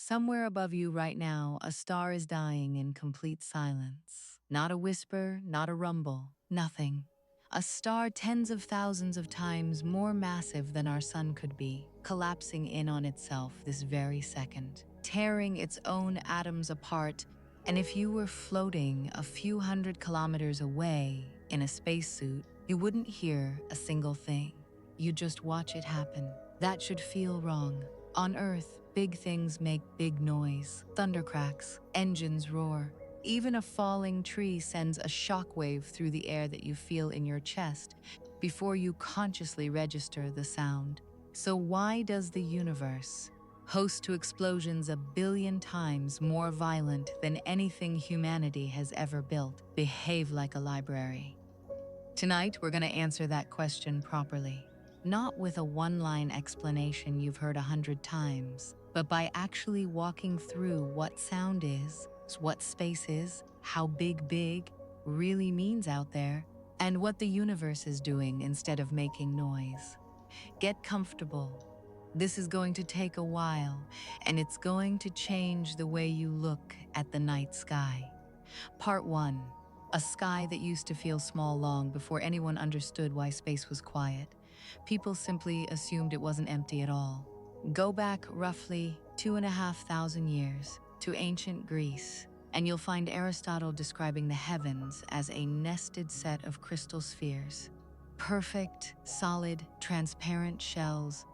Somewhere above you right now, a star is dying in complete silence. Not a whisper, not a rumble, nothing. A star tens of thousands of times more massive than our sun could be, collapsing in on itself this very second, tearing its own atoms apart. And if you were floating a few hundred kilometers away in a spacesuit, you wouldn't hear a single thing. You'd just watch it happen. That should feel wrong. On Earth, big things make big noise. Thunder cracks, engines roar. Even a falling tree sends a shockwave through the air that you feel in your chest before you consciously register the sound. So why does the universe, host to explosions a billion times more violent than anything humanity has ever built, behave like a library? Tonight, we're going to answer that question properly. Not with a one-line explanation you've heard 100 times, but by actually walking through what sound is, what space is, how big really means out there, and what the universe is doing instead of making noise. Get comfortable. This is going to take a while, and it's going to change the way you look at the night sky. Part 1. A sky that used to feel small long before anyone understood why space was quiet. People simply assumed it wasn't empty at all. Go back roughly 2,500 years to ancient Greece, and you'll find Aristotle describing the heavens as a nested set of crystal spheres. Perfect, solid, transparent shells,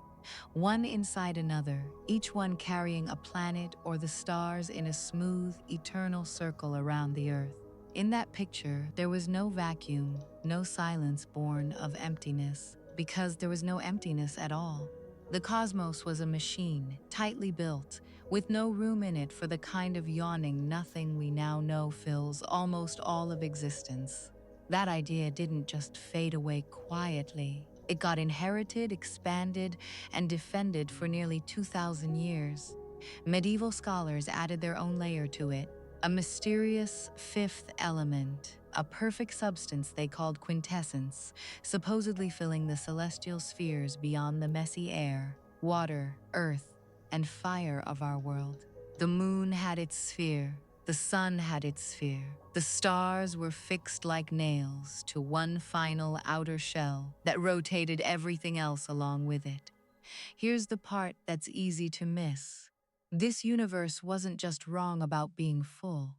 one inside another, each one carrying a planet or the stars in a smooth, eternal circle around the Earth. In that picture, there was no vacuum, no silence born of emptiness, because there was no emptiness at all. The cosmos was a machine, tightly built, with no room in it for the kind of yawning nothing we now know fills almost all of existence. That idea didn't just fade away quietly. It got inherited, expanded, and defended for nearly 2,000 years. Medieval scholars added their own layer to it, a mysterious fifth element, a perfect substance they called quintessence, supposedly filling the celestial spheres beyond the messy air, water, earth, and fire of our world. The moon had its sphere, the sun had its sphere. The stars were fixed like nails to one final outer shell that rotated everything else along with it. Here's the part that's easy to miss. This universe wasn't just wrong about being full.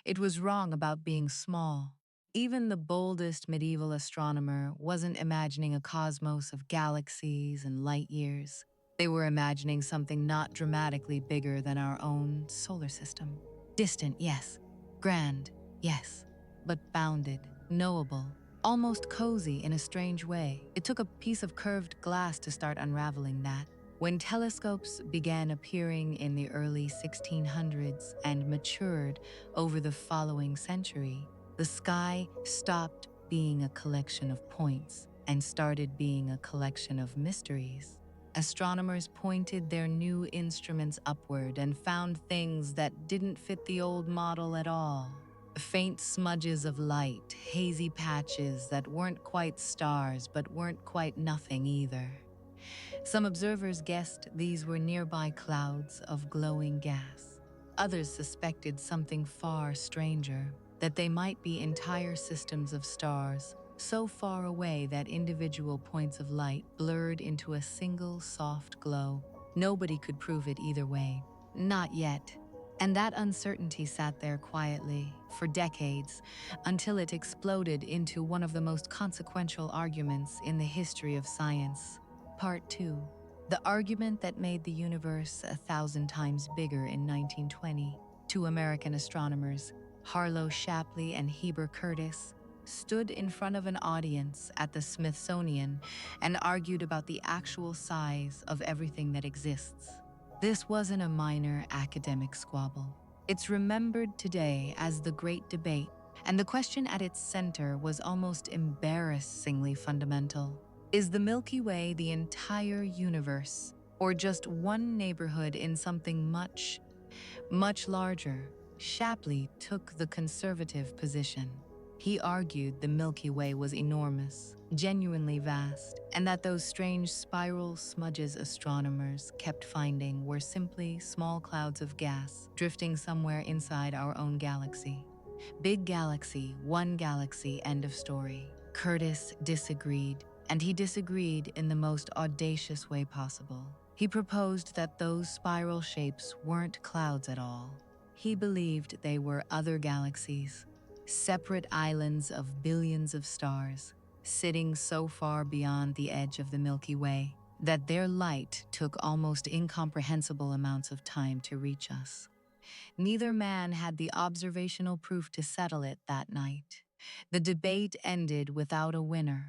It was wrong about being small. Even the boldest medieval astronomer wasn't imagining a cosmos of galaxies and light years. They were imagining something not dramatically bigger than our own solar system. Distant, yes. Grand, yes. But bounded, knowable, almost cozy in a strange way. It took a piece of curved glass to start unraveling that. When telescopes began appearing in the early 1600s and matured over the following century, the sky stopped being a collection of points and started being a collection of mysteries. Astronomers pointed their new instruments upward and found things that didn't fit the old model at all. Faint smudges of light, hazy patches that weren't quite stars but weren't quite nothing either. Some observers guessed these were nearby clouds of glowing gas. Others suspected something far stranger, that they might be entire systems of stars, so far away that individual points of light blurred into a single soft glow. Nobody could prove it either way. Not yet. And that uncertainty sat there quietly for decades until it exploded into one of the most consequential arguments in the history of science. Part 2. The argument that made the universe 1,000 times bigger in 1920. Two American astronomers, Harlow Shapley and Heber Curtis, stood in front of an audience at the Smithsonian and argued about the actual size of everything that exists. This wasn't a minor academic squabble. It's remembered today as the Great Debate, and the question at its center was almost embarrassingly fundamental. Is the Milky Way the entire universe, or just one neighborhood in something much larger? Shapley took the conservative position. He argued the Milky Way was enormous, genuinely vast, and that those strange spiral smudges astronomers kept finding were simply small clouds of gas drifting somewhere inside our own galaxy. Big galaxy, one galaxy, end of story. Curtis disagreed, and he disagreed in the most audacious way possible. He proposed that those spiral shapes weren't clouds at all. He believed they were other galaxies, separate islands of billions of stars, sitting so far beyond the edge of the Milky Way that their light took almost incomprehensible amounts of time to reach us. Neither man had the observational proof to settle it that night. The debate ended without a winner.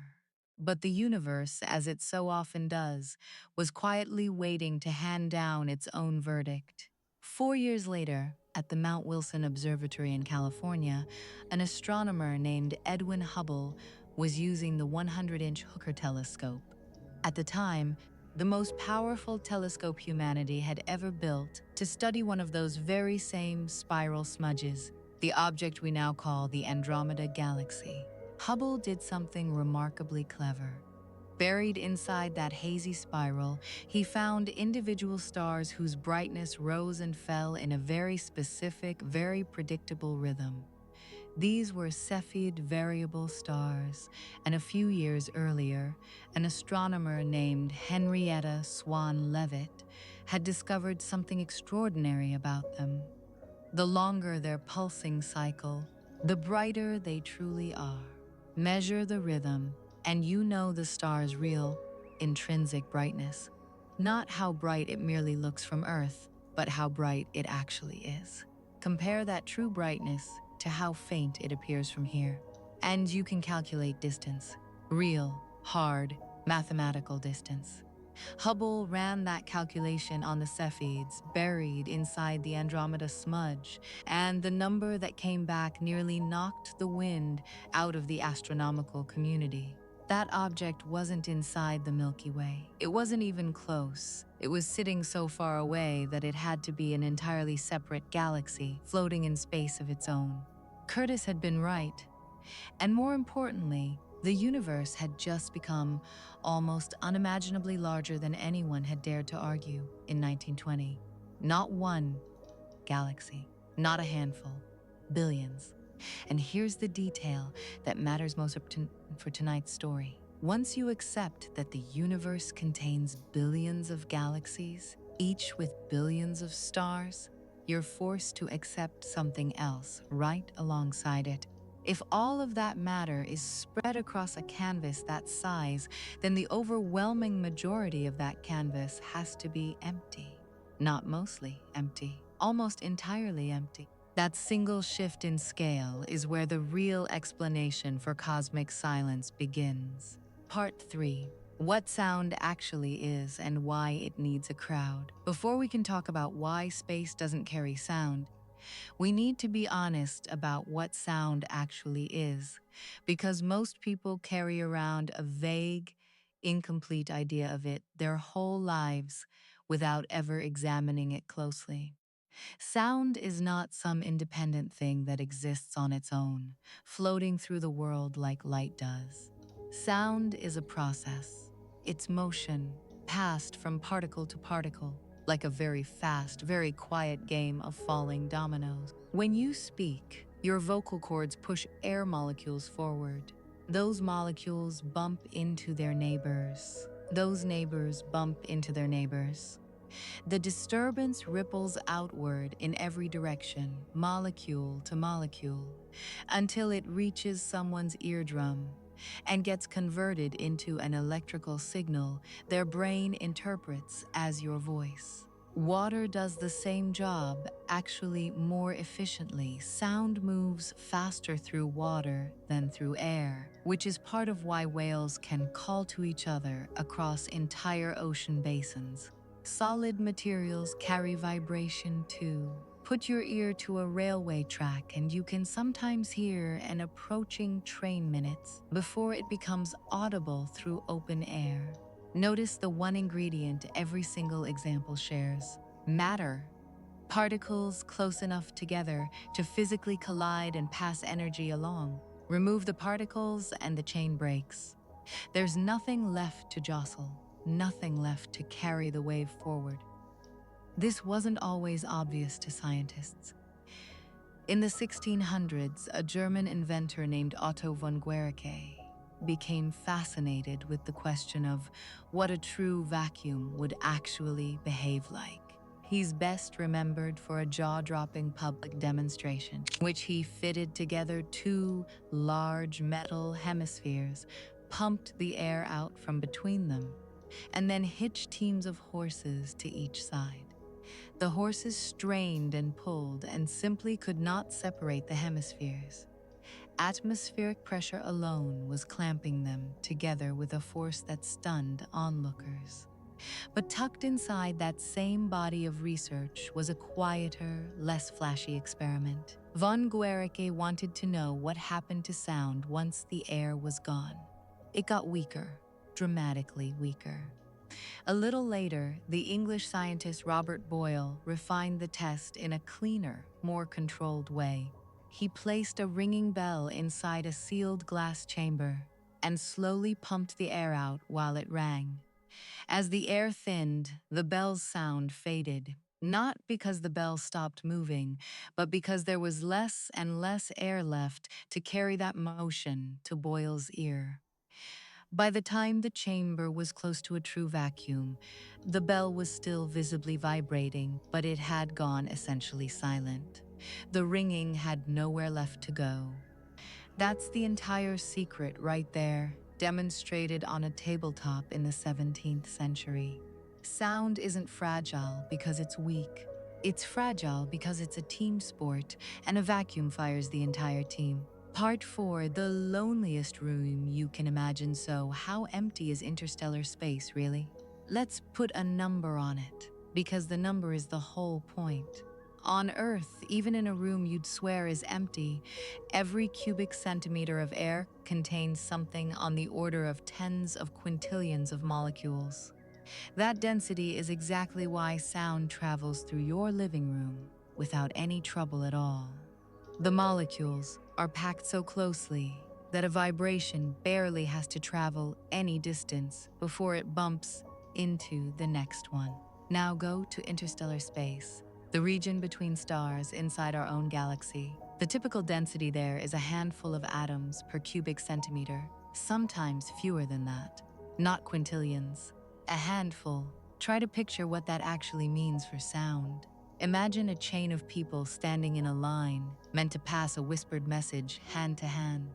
But the universe, as it so often does, was quietly waiting to hand down its own verdict. 4 years later, at the Mount Wilson Observatory in California, an astronomer named Edwin Hubble was using the 100-inch Hooker telescope. At the time, the most powerful telescope humanity had ever built to study one of those very same spiral smudges, the object we now call the Andromeda Galaxy. Hubble did something remarkably clever. Buried inside that hazy spiral, he found individual stars whose brightness rose and fell in a very specific, very predictable rhythm. These were Cepheid variable stars, and a few years earlier, an astronomer named Henrietta Leavitt had discovered something extraordinary about them. The longer their pulsing cycle, the brighter they truly are. Measure the rhythm, and you know the star's real, intrinsic brightness. Not how bright it merely looks from Earth, but how bright it actually is. Compare that true brightness to how faint it appears from here. And you can calculate distance. Real, hard, mathematical distance. Hubble ran that calculation on the Cepheids buried inside the Andromeda smudge, and the number that came back nearly knocked the wind out of the astronomical community. That object wasn't inside the Milky Way. It wasn't even close. It was sitting so far away that it had to be an entirely separate galaxy, floating in space of its own. Curtis had been right. And more importantly, the universe had just become almost unimaginably larger than anyone had dared to argue in 1920. Not one galaxy, not a handful, billions. And here's the detail that matters most for tonight's story. Once you accept that the universe contains billions of galaxies, each with billions of stars, you're forced to accept something else right alongside it. If all of that matter is spread across a canvas that size, then the overwhelming majority of that canvas has to be empty. Not mostly empty, almost entirely empty. That single shift in scale is where the real explanation for cosmic silence begins. Part 3. What sound actually is and why it needs a crowd. Before we can talk about why space doesn't carry sound, we need to be honest about what sound actually is, because most people carry around a vague, incomplete idea of it their whole lives without ever examining it closely. Sound is not some independent thing that exists on its own, floating through the world like light does. Sound is a process. It's motion, passed from particle to particle, like a very fast, very quiet game of falling dominoes. When you speak, your vocal cords push air molecules forward. Those molecules bump into their neighbors. Those neighbors bump into their neighbors. The disturbance ripples outward in every direction, molecule to molecule, until it reaches someone's eardrum and gets converted into an electrical signal their brain interprets as your voice. Water does the same job, actually more efficiently. Sound moves faster through water than through air, which is part of why whales can call to each other across entire ocean basins. Solid materials carry vibration too. Put your ear to a railway track and you can sometimes hear an approaching train minutes before it becomes audible through open air. Notice the one ingredient every single example shares: matter. Particles close enough together to physically collide and pass energy along. Remove the particles and the chain breaks. There's nothing left to jostle, nothing left to carry the wave forward. This wasn't always obvious to scientists. In the 1600s, a German inventor named Otto von Guericke became fascinated with the question of what a true vacuum would actually behave like. He's best remembered for a jaw-dropping public demonstration, which he fitted together two large metal hemispheres, pumped the air out from between them, and then hitched teams of horses to each side. The horses strained and pulled and simply could not separate the hemispheres. Atmospheric pressure alone was clamping them together with a force that stunned onlookers. But tucked inside that same body of research was a quieter, less flashy experiment. Von Guericke wanted to know what happened to sound once the air was gone. It got weaker, dramatically weaker. A little later, the English scientist Robert Boyle refined the test in a cleaner, more controlled way. He placed a ringing bell inside a sealed glass chamber and slowly pumped the air out while it rang. As the air thinned, the bell's sound faded, not because the bell stopped moving, but because there was less and less air left to carry that motion to Boyle's ear. By the time the chamber was close to a true vacuum, the bell was still visibly vibrating, but it had gone essentially silent. The ringing had nowhere left to go. That's the entire secret right there, demonstrated on a tabletop in the 17th century. Sound isn't fragile because it's weak. It's fragile because it's a team sport, and a vacuum fires the entire team. Part 4, the loneliest room you can imagine. So, how empty is interstellar space, really? Let's put a number on it, because the number is the whole point. On Earth, even in a room you'd swear is empty, every cubic centimeter of air contains something on the order of tens of quintillions of molecules. That density is exactly why sound travels through your living room without any trouble at all. The molecules are packed so closely that a vibration barely has to travel any distance before it bumps into the next one. Now go to interstellar space, the region between stars inside our own galaxy. The typical density there is a handful of atoms per cubic centimeter, sometimes fewer than that. Not quintillions. A handful. Try to picture what that actually means for sound. Imagine a chain of people standing in a line, meant to pass a whispered message hand to hand.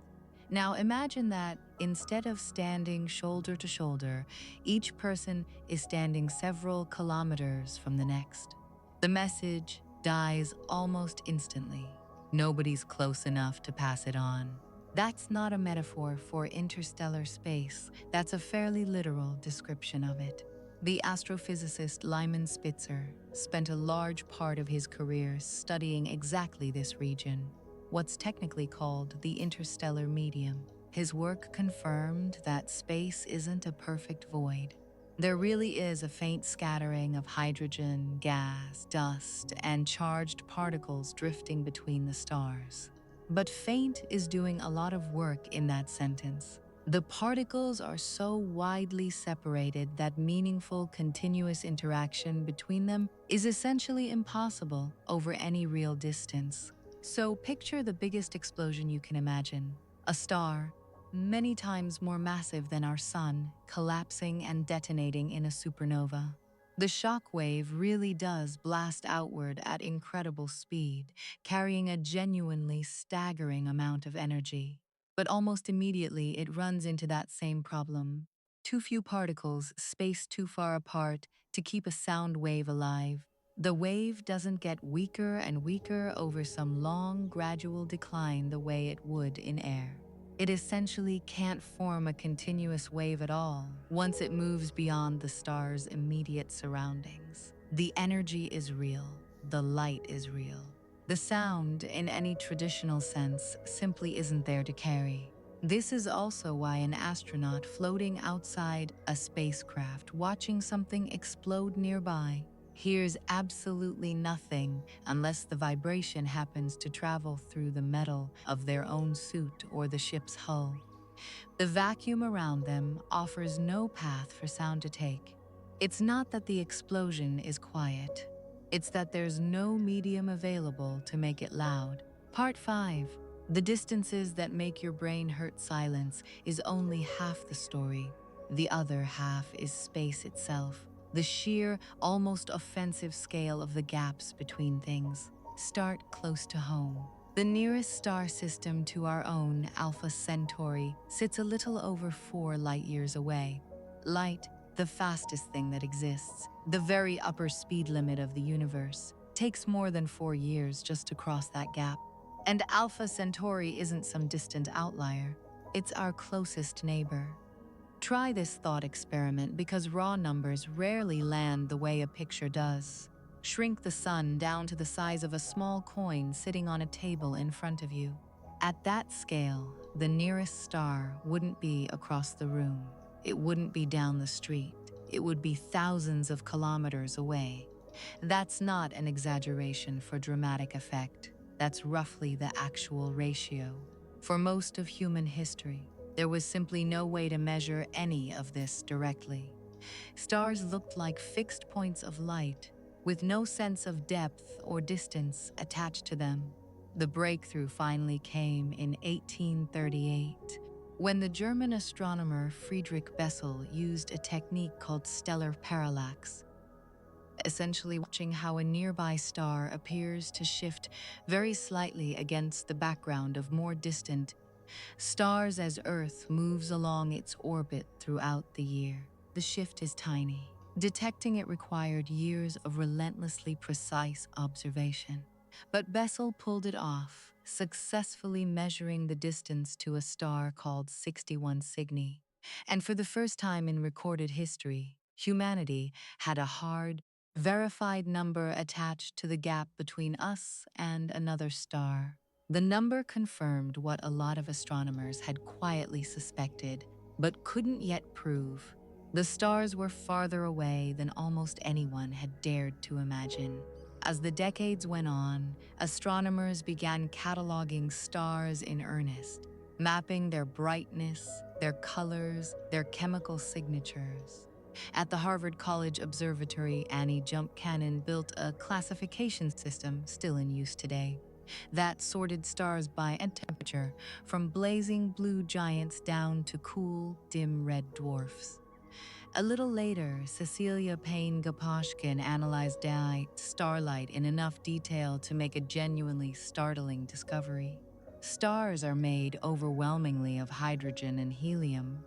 Now imagine that instead of standing shoulder to shoulder, each person is standing several kilometers from the next. The message dies almost instantly. Nobody's close enough to pass it on. That's not a metaphor for interstellar space. That's a fairly literal description of it. The astrophysicist Lyman Spitzer spent a large part of his career studying exactly this region, what's technically called the interstellar medium. His work confirmed that space isn't a perfect void. There really is a faint scattering of hydrogen, gas, dust, and charged particles drifting between the stars. But faint is doing a lot of work in that sentence. The particles are so widely separated that meaningful continuous interaction between them is essentially impossible over any real distance. So picture the biggest explosion you can imagine. A star, many times more massive than our sun, collapsing and detonating in a supernova. The shock wave really does blast outward at incredible speed, carrying a genuinely staggering amount of energy. But almost immediately it runs into that same problem. Too few particles spaced too far apart to keep a sound wave alive. The wave doesn't get weaker and weaker over some long, gradual decline the way it would in air. It essentially can't form a continuous wave at all once it moves beyond the star's immediate surroundings. The energy is real. The light is real. The sound, in any traditional sense, simply isn't there to carry. This is also why an astronaut floating outside a spacecraft watching something explode nearby hears absolutely nothing unless the vibration happens to travel through the metal of their own suit or the ship's hull. The vacuum around them offers no path for sound to take. It's not that the explosion is quiet. It's that there's no medium available to make it loud. Part 5. The distances that make your brain hurt silence is only half the story. The other half is space itself, the sheer, almost offensive scale of the gaps between things. Start close to home. The nearest star system to our own, Alpha Centauri, sits a little over 4 light-years away. Light, the fastest thing that exists, the very upper speed limit of the universe, takes more than 4 years just to cross that gap. And Alpha Centauri isn't some distant outlier. It's our closest neighbor. Try this thought experiment because raw numbers rarely land the way a picture does. Shrink the sun down to the size of a small coin sitting on a table in front of you. At that scale, the nearest star wouldn't be across the room. It wouldn't be down the street. It would be thousands of kilometers away. That's not an exaggeration for dramatic effect. That's roughly the actual ratio. For most of human history, there was simply no way to measure any of this directly. Stars looked like fixed points of light, with no sense of depth or distance attached to them. The breakthrough finally came in 1838, when the German astronomer Friedrich Bessel used a technique called stellar parallax, essentially watching how a nearby star appears to shift very slightly against the background of more distant stars as Earth moves along its orbit throughout the year. The shift is tiny. Detecting it required years of relentlessly precise observation. But Bessel pulled it off, successfully measuring the distance to a star called 61 Cygni. And for the first time in recorded history, humanity had a hard, verified number attached to the gap between us and another star. The number confirmed what a lot of astronomers had quietly suspected, but couldn't yet prove. The stars were farther away than almost anyone had dared to imagine. As the decades went on, astronomers began cataloging stars in earnest, mapping their brightness, their colors, their chemical signatures. At the Harvard College Observatory, Annie Jump Cannon built a classification system still in use today that sorted stars by temperature, from blazing blue giants down to cool, dim red dwarfs. A little later, Cecilia Payne-Gaposchkin analyzed starlight in enough detail to make a genuinely startling discovery. Stars are made overwhelmingly of hydrogen and helium,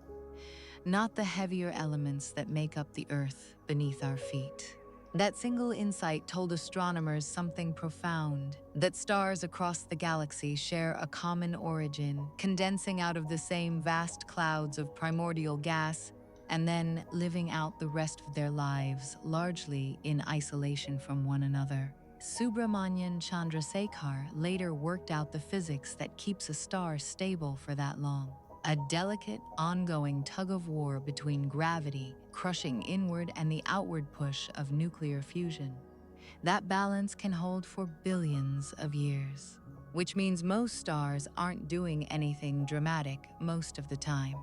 not the heavier elements that make up the Earth beneath our feet. That single insight told astronomers something profound, that stars across the galaxy share a common origin, condensing out of the same vast clouds of primordial gas and then living out the rest of their lives largely in isolation from one another. Subramanian Chandrasekhar later worked out the physics that keeps a star stable for that long. A delicate, ongoing tug-of-war between gravity, crushing inward, and the outward push of nuclear fusion. That balance can hold for billions of years, which means most stars aren't doing anything dramatic most of the time.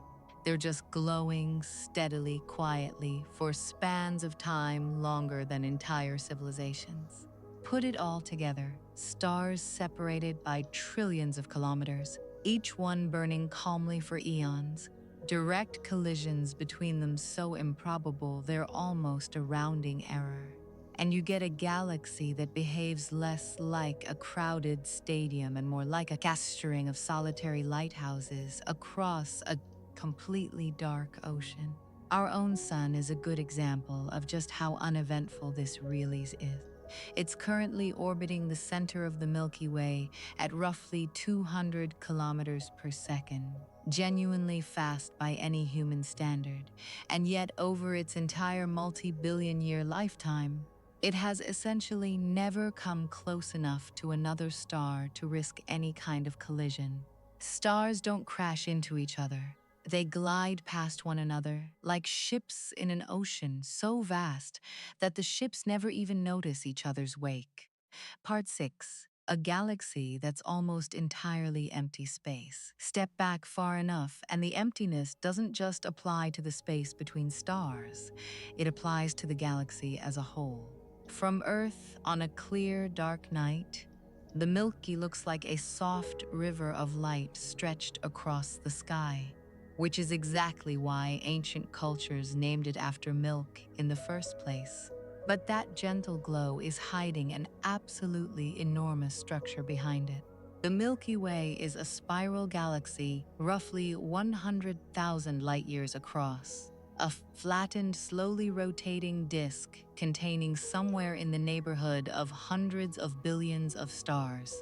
They're just glowing steadily, quietly, for spans of time longer than entire civilizations. Put it all together, stars separated by trillions of kilometers, each one burning calmly for eons, direct collisions between them so improbable they're almost a rounding error. And you get a galaxy that behaves less like a crowded stadium and more like a clustering of solitary lighthouses across a completely dark ocean. Our own sun is a good example of just how uneventful this really is. It's currently orbiting the center of the Milky Way at roughly 200 kilometers per second, genuinely fast by any human standard, and yet over its entire multi-billion-year lifetime, it has essentially never come close enough to another star to risk any kind of collision. Stars don't crash into each other. They glide past one another like ships in an ocean so vast that the ships never even notice each other's wake. Part 6. A galaxy that's almost entirely empty space. Step back far enough, and the emptiness doesn't just apply to the space between stars, it applies to the galaxy as a whole. From Earth on a clear, dark night, the Milky looks like a soft river of light stretched across the sky, which is exactly why ancient cultures named it after milk in the first place. But that gentle glow is hiding an absolutely enormous structure behind it. The Milky Way is a spiral galaxy roughly 100,000 light-years across, a flattened, slowly rotating disk containing somewhere in the neighborhood of hundreds of billions of stars.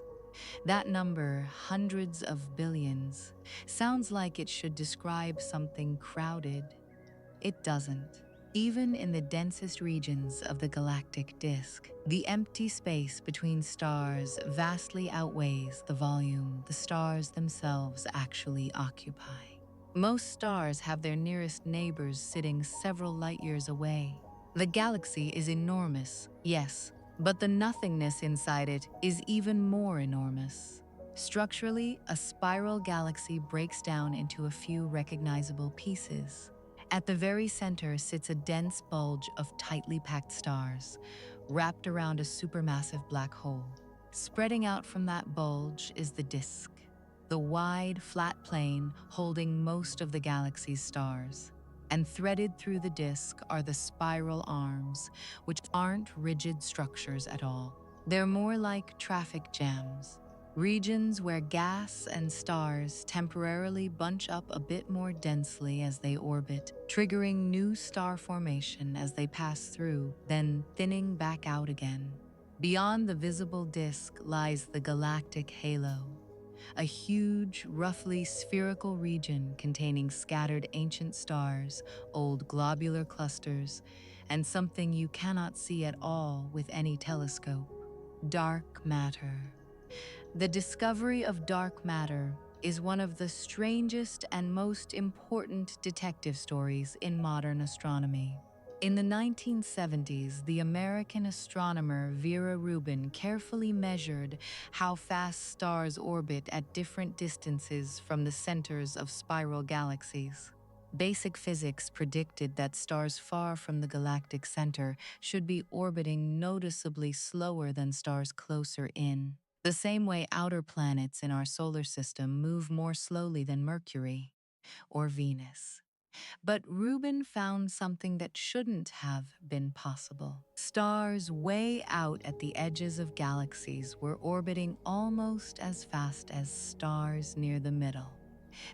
That number, hundreds of billions, sounds like it should describe something crowded. It doesn't. Even in the densest regions of the galactic disk, the empty space between stars vastly outweighs the volume the stars themselves actually occupy. Most stars have their nearest neighbors sitting several light-years away. The galaxy is enormous, yes, but the nothingness inside it is even more enormous. Structurally, a spiral galaxy breaks down into a few recognizable pieces. At the very center sits a dense bulge of tightly packed stars, wrapped around a supermassive black hole. Spreading out from that bulge is the disk, the wide, flat plane holding most of the galaxy's stars. And threaded through the disk are the spiral arms, which aren't rigid structures at all. They're more like traffic jams, regions where gas and stars temporarily bunch up a bit more densely as they orbit, triggering new star formation as they pass through, then thinning back out again. Beyond the visible disk lies the galactic halo, a huge, roughly spherical region containing scattered ancient stars, old globular clusters, and something you cannot see at all with any telescope: dark matter. The discovery of dark matter is one of the strangest and most important detective stories in modern astronomy. In the 1970s, the American astronomer Vera Rubin carefully measured how fast stars orbit at different distances from the centers of spiral galaxies. Basic physics predicted that stars far from the galactic center should be orbiting noticeably slower than stars closer in, the same way outer planets in our solar system move more slowly than Mercury or Venus. But Rubin found something that shouldn't have been possible. Stars way out at the edges of galaxies were orbiting almost as fast as stars near the middle.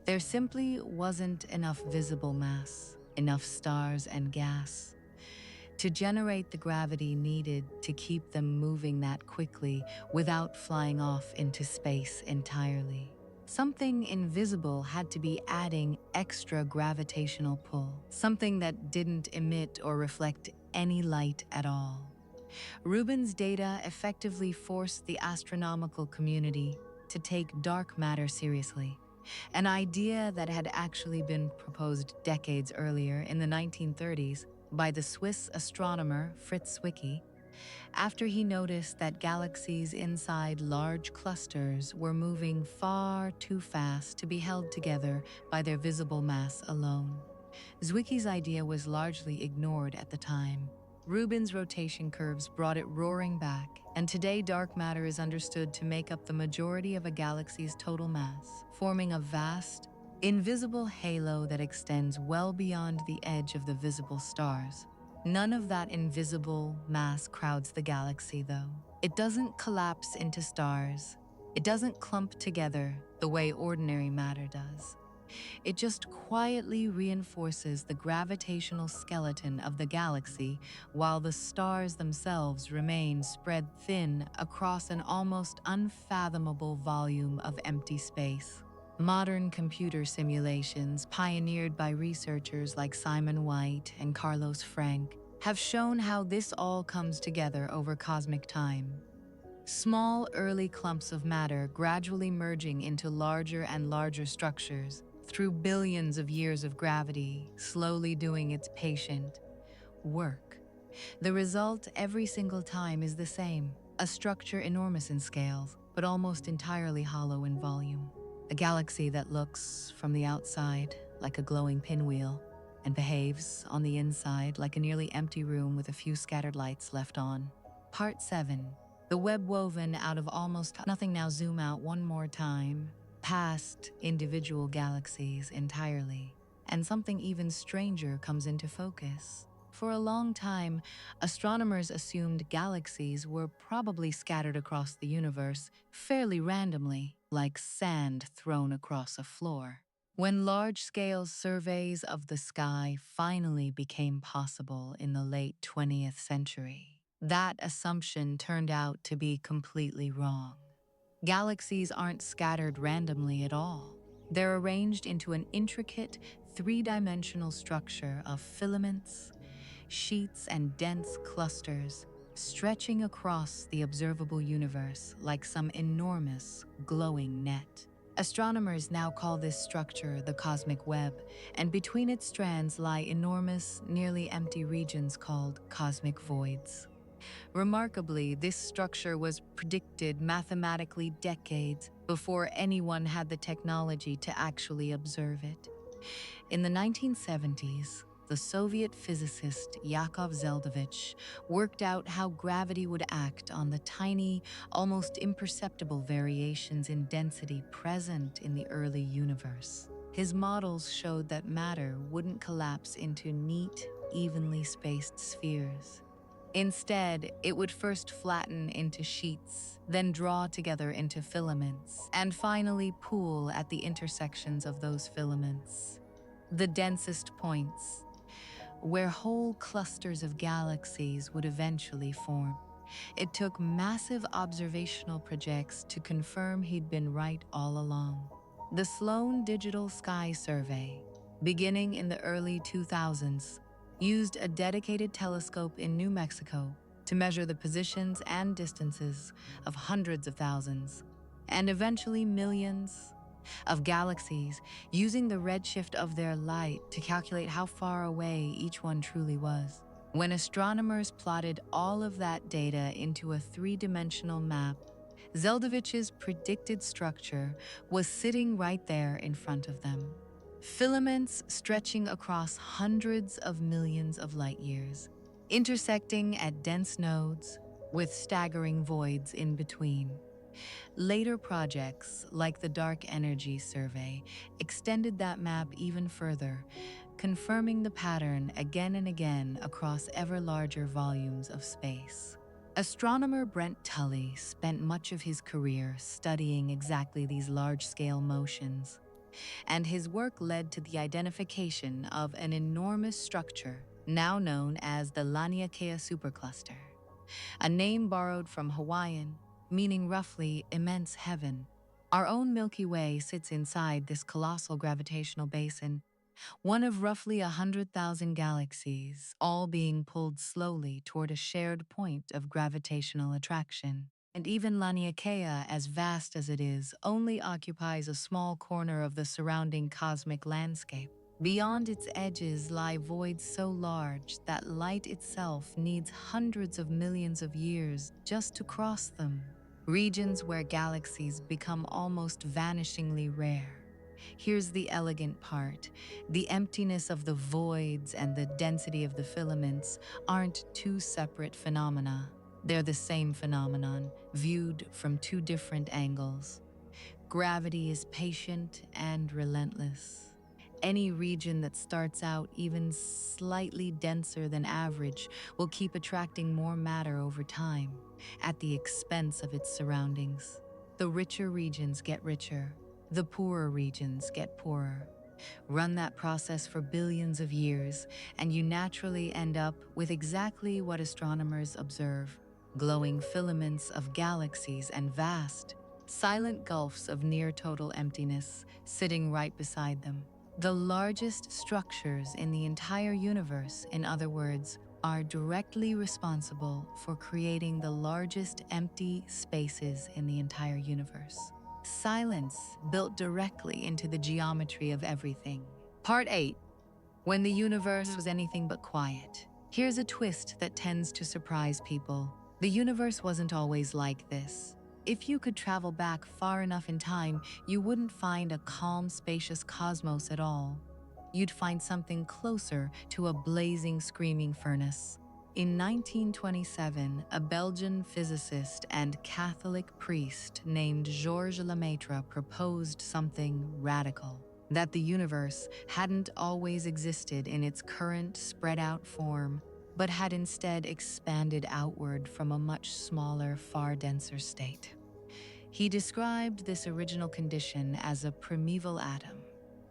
There simply wasn't enough visible mass, enough stars and gas, to generate the gravity needed to keep them moving that quickly without flying off into space entirely. Something invisible had to be adding extra gravitational pull, something that didn't emit or reflect any light at all. Rubin's data effectively forced the astronomical community to take dark matter seriously, an idea that had actually been proposed decades earlier in the 1930s by the Swiss astronomer Fritz Zwicky, after he noticed that galaxies inside large clusters were moving far too fast to be held together by their visible mass alone. Zwicky's idea was largely ignored at the time. Rubin's rotation curves brought it roaring back, and today dark matter is understood to make up the majority of a galaxy's total mass, forming a vast, invisible halo that extends well beyond the edge of the visible stars. None of that invisible mass crowds the galaxy, though. It doesn't collapse into stars. It doesn't clump together the way ordinary matter does. It just quietly reinforces the gravitational skeleton of the galaxy while the stars themselves remain spread thin across an almost unfathomable volume of empty space. Modern computer simulations, pioneered by researchers like Simon White and Carlos Frank, have shown how this all comes together over cosmic time. Small early clumps of matter gradually merging into larger and larger structures, through billions of years of gravity, slowly doing its patient work. The result every single time is the same, a structure enormous in scales, but almost entirely hollow in volume. A galaxy that looks, from the outside, like a glowing pinwheel, and behaves, on the inside, like a nearly empty room with a few scattered lights left on. Part 7. The web woven out of almost nothing. Now zoom out one more time, past individual galaxies entirely, and something even stranger comes into focus. For a long time, astronomers assumed galaxies were probably scattered across the universe fairly randomly, like sand thrown across a floor. When large-scale surveys of the sky finally became possible in the late 20th century, that assumption turned out to be completely wrong. Galaxies aren't scattered randomly at all. They're arranged into an intricate, three-dimensional structure of filaments, sheets, and dense clusters stretching across the observable universe like some enormous, glowing net. Astronomers now call this structure the cosmic web, and between its strands lie enormous, nearly empty regions called cosmic voids. Remarkably, this structure was predicted mathematically decades before anyone had the technology to actually observe it. In the 1970s, the Soviet physicist Yakov Zeldovich worked out how gravity would act on the tiny, almost imperceptible variations in density present in the early universe. His models showed that matter wouldn't collapse into neat, evenly spaced spheres. Instead, it would first flatten into sheets, then draw together into filaments, and finally pool at the intersections of those filaments, the densest points, where whole clusters of galaxies would eventually form. It took massive observational projects to confirm he'd been right all along. The Sloan Digital Sky Survey, beginning in the early 2000s, used a dedicated telescope in New Mexico to measure the positions and distances of hundreds of thousands, and eventually millions, of galaxies, using the redshift of their light to calculate how far away each one truly was. When astronomers plotted all of that data into a three-dimensional map, Zeldovich's predicted structure was sitting right there in front of them. Filaments stretching across hundreds of millions of light years, intersecting at dense nodes with staggering voids in between. Later projects, like the Dark Energy Survey, extended that map even further, confirming the pattern again and again across ever larger volumes of space. Astronomer Brent Tully spent much of his career studying exactly these large-scale motions, and his work led to the identification of an enormous structure now known as the Laniakea supercluster, a name borrowed from Hawaiian, meaning roughly immense heaven. Our own Milky Way sits inside this colossal gravitational basin, one of roughly 100,000 galaxies, all being pulled slowly toward a shared point of gravitational attraction. And even Laniakea, as vast as it is, only occupies a small corner of the surrounding cosmic landscape. Beyond its edges lie voids so large that light itself needs hundreds of millions of years just to cross them. Regions where galaxies become almost vanishingly rare. Here's the elegant part. The emptiness of the voids and the density of the filaments aren't two separate phenomena. They're the same phenomenon, viewed from two different angles. Gravity is patient and relentless. Any region that starts out even slightly denser than average will keep attracting more matter over time, at the expense of its surroundings. The richer regions get richer, the poorer regions get poorer. Run that process for billions of years, and you naturally end up with exactly what astronomers observe: glowing filaments of galaxies and vast, silent gulfs of near-total emptiness sitting right beside them. The largest structures in the entire universe, in other words, are directly responsible for creating the largest empty spaces in the entire universe. Silence built directly into the geometry of everything. Part 8. When the universe was anything but quiet. Here's a twist that tends to surprise people. The universe wasn't always like this. If you could travel back far enough in time, you wouldn't find a calm, spacious cosmos at all. You'd find something closer to a blazing, screaming furnace. In 1927, a Belgian physicist and Catholic priest named Georges Lemaître proposed something radical: that the universe hadn't always existed in its current spread-out form, but had instead expanded outward from a much smaller, far denser state. He described this original condition as a primeval atom,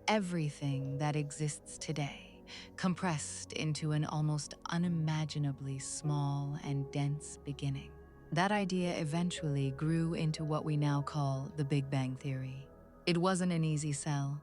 everything that exists today, compressed into an almost unimaginably small and dense beginning. That idea eventually grew into what we now call the Big Bang Theory. It wasn't an easy sell.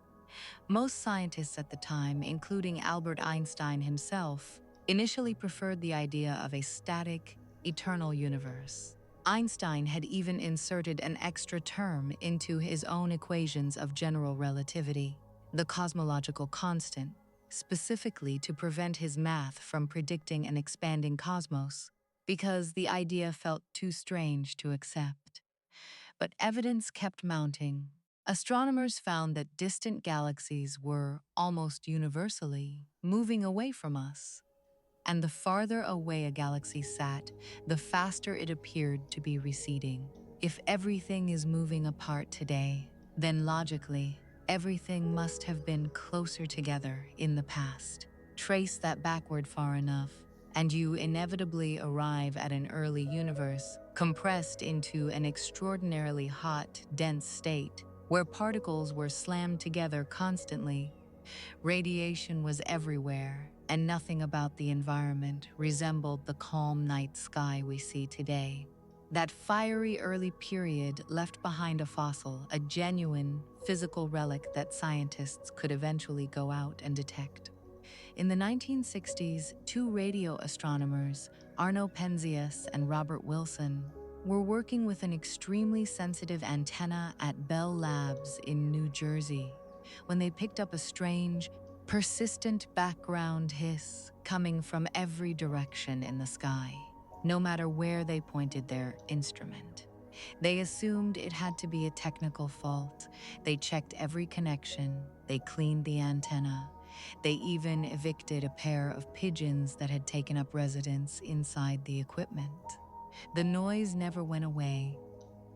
Most scientists at the time, including Albert Einstein himself, initially preferred the idea of a static, eternal universe. Einstein had even inserted an extra term into his own equations of general relativity, the cosmological constant, specifically to prevent his math from predicting an expanding cosmos, because the idea felt too strange to accept. But evidence kept mounting. Astronomers found that distant galaxies were, almost universally, moving away from us. And the farther away a galaxy sat, the faster it appeared to be receding. If everything is moving apart today, then logically, everything must have been closer together in the past. Trace that backward far enough, and you inevitably arrive at an early universe compressed into an extraordinarily hot, dense state where particles were slammed together constantly. Radiation was everywhere, and nothing about the environment resembled the calm night sky we see today. That fiery early period left behind a fossil, a genuine physical relic that scientists could eventually go out and detect. In the 1960s, two radio astronomers, Arno Penzias and Robert Wilson, were working with an extremely sensitive antenna at Bell Labs in New Jersey when they picked up a strange, persistent background hiss coming from every direction in the sky, no matter where they pointed their instrument. They assumed it had to be a technical fault. They checked every connection, they cleaned the antenna, they even evicted a pair of pigeons that had taken up residence inside the equipment. The noise never went away.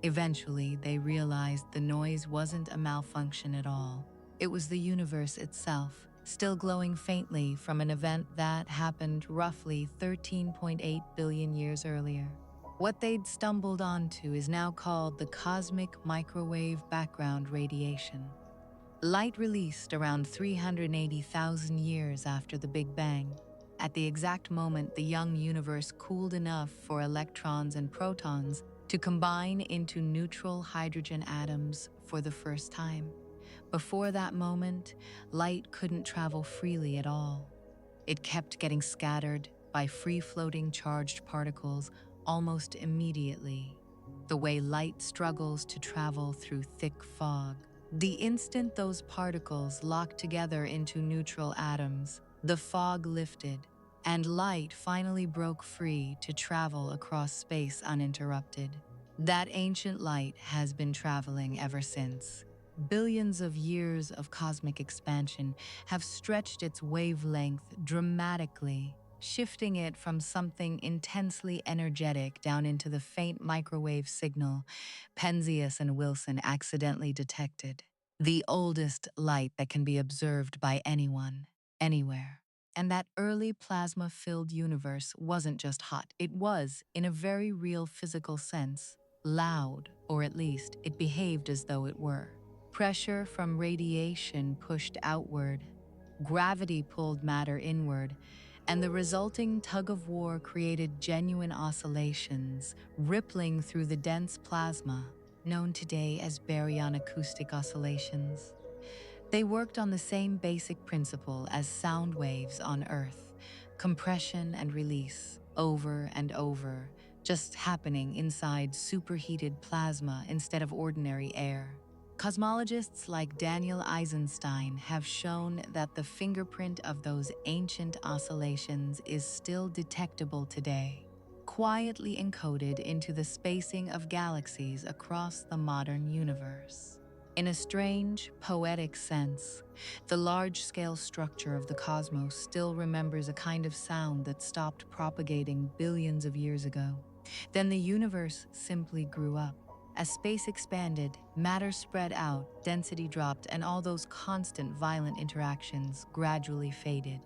Eventually, they realized the noise wasn't a malfunction at all. It was the universe itself, still glowing faintly from an event that happened roughly 13.8 billion years earlier. What they'd stumbled onto is now called the cosmic microwave background radiation. Light released around 380,000 years after the Big Bang, at the exact moment the young universe cooled enough for electrons and protons to combine into neutral hydrogen atoms for the first time. Before that moment, light couldn't travel freely at all. It kept getting scattered by free-floating charged particles almost immediately, the way light struggles to travel through thick fog. The instant those particles locked together into neutral atoms, the fog lifted, and light finally broke free to travel across space uninterrupted. That ancient light has been traveling ever since. Billions of years of cosmic expansion have stretched its wavelength dramatically, shifting it from something intensely energetic down into the faint microwave signal Penzias and Wilson accidentally detected, the oldest light that can be observed by anyone, anywhere. And that early plasma-filled universe wasn't just hot, it was, in a very real physical sense, loud, or at least it behaved as though it were. Pressure from radiation pushed outward, gravity pulled matter inward, and the resulting tug-of-war created genuine oscillations, rippling through the dense plasma, known today as baryon acoustic oscillations. They worked on the same basic principle as sound waves on Earth: compression and release, over and over, just happening inside superheated plasma instead of ordinary air. Cosmologists like Daniel Eisenstein have shown that the fingerprint of those ancient oscillations is still detectable today, quietly encoded into the spacing of galaxies across the modern universe. In a strange, poetic sense, the large-scale structure of the cosmos still remembers a kind of sound that stopped propagating billions of years ago. Then the universe simply grew up. As space expanded, matter spread out, density dropped, and all those constant violent interactions gradually faded.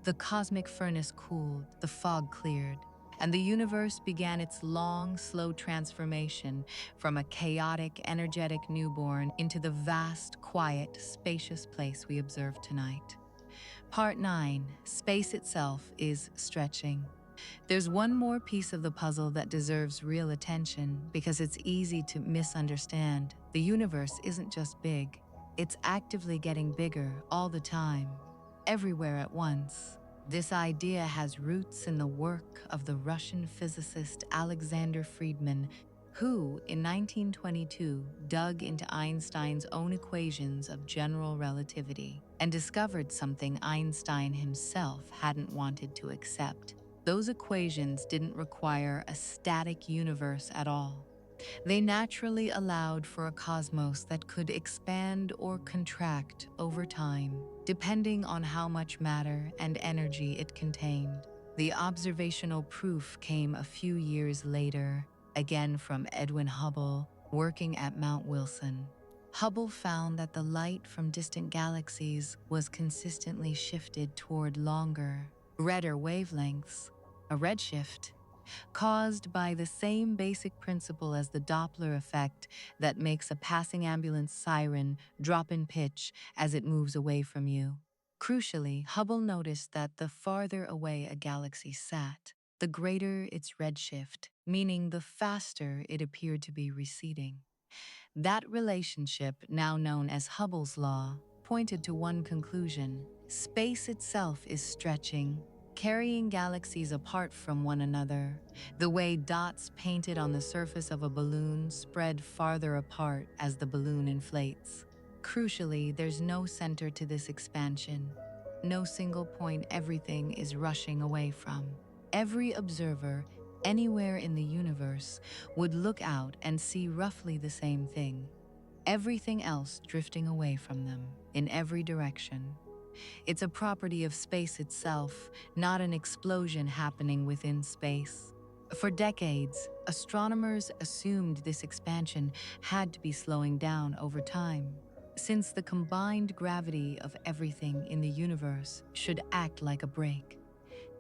The cosmic furnace cooled, the fog cleared, and the universe began its long, slow transformation from a chaotic, energetic newborn into the vast, quiet, spacious place we observe tonight. Part 9, Space Itself is Stretching. There's one more piece of the puzzle that deserves real attention because it's easy to misunderstand. The universe isn't just big, it's actively getting bigger all the time, everywhere at once. This idea has roots in the work of the Russian physicist Alexander Friedman, who, in 1922, dug into Einstein's own equations of general relativity and discovered something Einstein himself hadn't wanted to accept. Those equations didn't require a static universe at all. They naturally allowed for a cosmos that could expand or contract over time, depending on how much matter and energy it contained. The observational proof came a few years later, again from Edwin Hubble, working at Mount Wilson. Hubble found that the light from distant galaxies was consistently shifted toward longer, redder wavelengths, a redshift, caused by the same basic principle as the Doppler effect that makes a passing ambulance siren drop in pitch as it moves away from you. Crucially, Hubble noticed that the farther away a galaxy sat, the greater its redshift, meaning the faster it appeared to be receding. That relationship, now known as Hubble's law, pointed to one conclusion: space itself is stretching, carrying galaxies apart from one another, the way dots painted on the surface of a balloon spread farther apart as the balloon inflates. Crucially, there's no center to this expansion, no single point everything is rushing away from. Every observer, anywhere in the universe, would look out and see roughly the same thing, everything else drifting away from them in every direction. It's a property of space itself, not an explosion happening within space. For decades, astronomers assumed this expansion had to be slowing down over time, since the combined gravity of everything in the universe should act like a brake.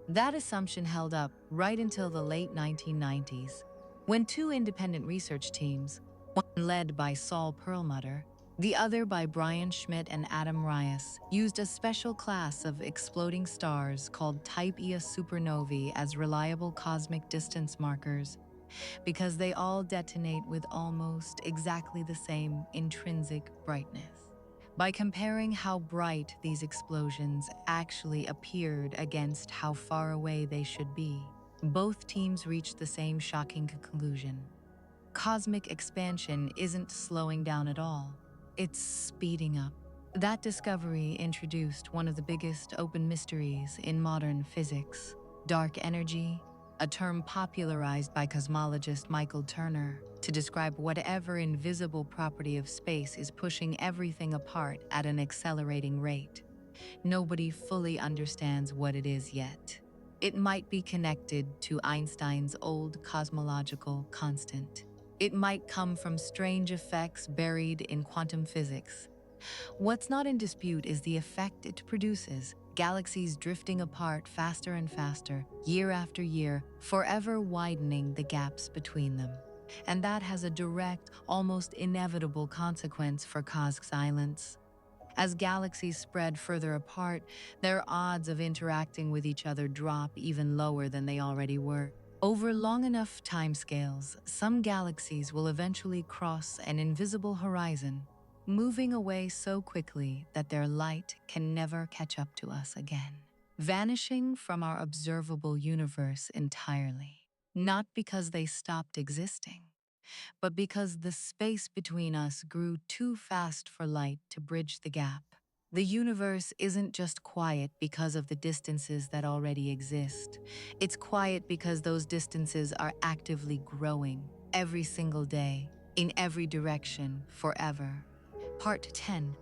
That assumption held up right until the late 1990s, when two independent research teams, one led by Saul Perlmutter, the other by Brian Schmidt and Adam Riess, used a special class of exploding stars called Type Ia supernovae as reliable cosmic distance markers, because they all detonate with almost exactly the same intrinsic brightness. By comparing how bright these explosions actually appeared against how far away they should be, both teams reached the same shocking conclusion. Cosmic expansion isn't slowing down at all. It's speeding up. That discovery introduced one of the biggest open mysteries in modern physics: dark energy, a term popularized by cosmologist Michael Turner to describe whatever invisible property of space is pushing everything apart at an accelerating rate. Nobody fully understands what it is yet. It might be connected to Einstein's old cosmological constant. It might come from strange effects buried in quantum physics. What's not in dispute is the effect it produces: galaxies drifting apart faster and faster, year after year, forever widening the gaps between them. And that has a direct, almost inevitable consequence for cosmic silence. As galaxies spread further apart, their odds of interacting with each other drop even lower than they already were. Over long enough timescales, some galaxies will eventually cross an invisible horizon, moving away so quickly that their light can never catch up to us again, vanishing from our observable universe entirely. Not because they stopped existing, but because the space between us grew too fast for light to bridge the gap. The universe isn't just quiet because of the distances that already exist. It's quiet because those distances are actively growing every single day, in every direction, forever. Part 10.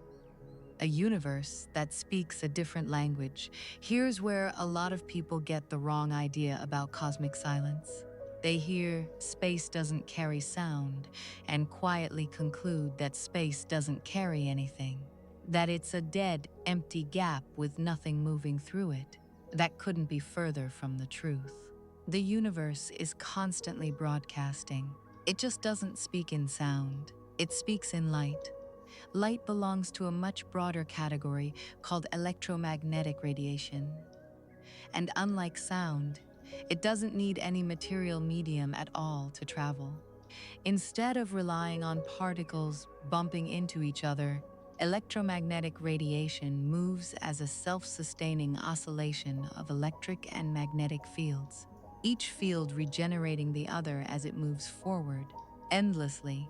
A universe that speaks a different language. Here's where a lot of people get the wrong idea about cosmic silence. They hear space doesn't carry sound and quietly conclude that space doesn't carry anything, that it's a dead, empty gap with nothing moving through it. That couldn't be further from the truth. The universe is constantly broadcasting. It just doesn't speak in sound. It speaks in light. Light belongs to a much broader category called electromagnetic radiation. And unlike sound, it doesn't need any material medium at all to travel. Instead of relying on particles bumping into each other, electromagnetic radiation moves as a self-sustaining oscillation of electric and magnetic fields, each field regenerating the other as it moves forward, endlessly,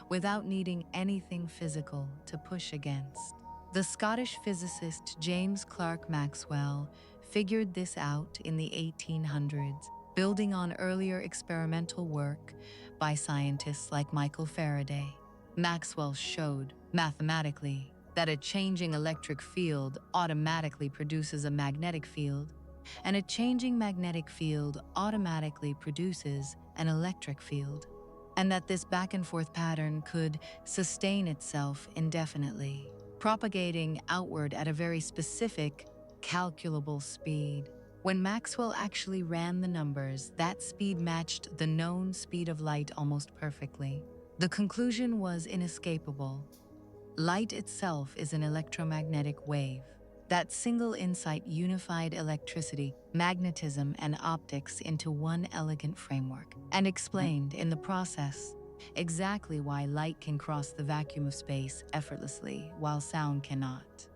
without needing anything physical to push against. The Scottish physicist James Clerk Maxwell figured this out in the 1800s, building on earlier experimental work by scientists like Michael Faraday. Maxwell showed, mathematically, that a changing electric field automatically produces a magnetic field, and a changing magnetic field automatically produces an electric field, and that this back-and-forth pattern could sustain itself indefinitely, propagating outward at a very specific, calculable speed. When Maxwell actually ran the numbers, that speed matched the known speed of light almost perfectly. The conclusion was inescapable. Light itself is an electromagnetic wave. That single insight unified electricity, magnetism, and optics into one elegant framework, and explained, in the process, exactly why light can cross the vacuum of space effortlessly, while sound cannot.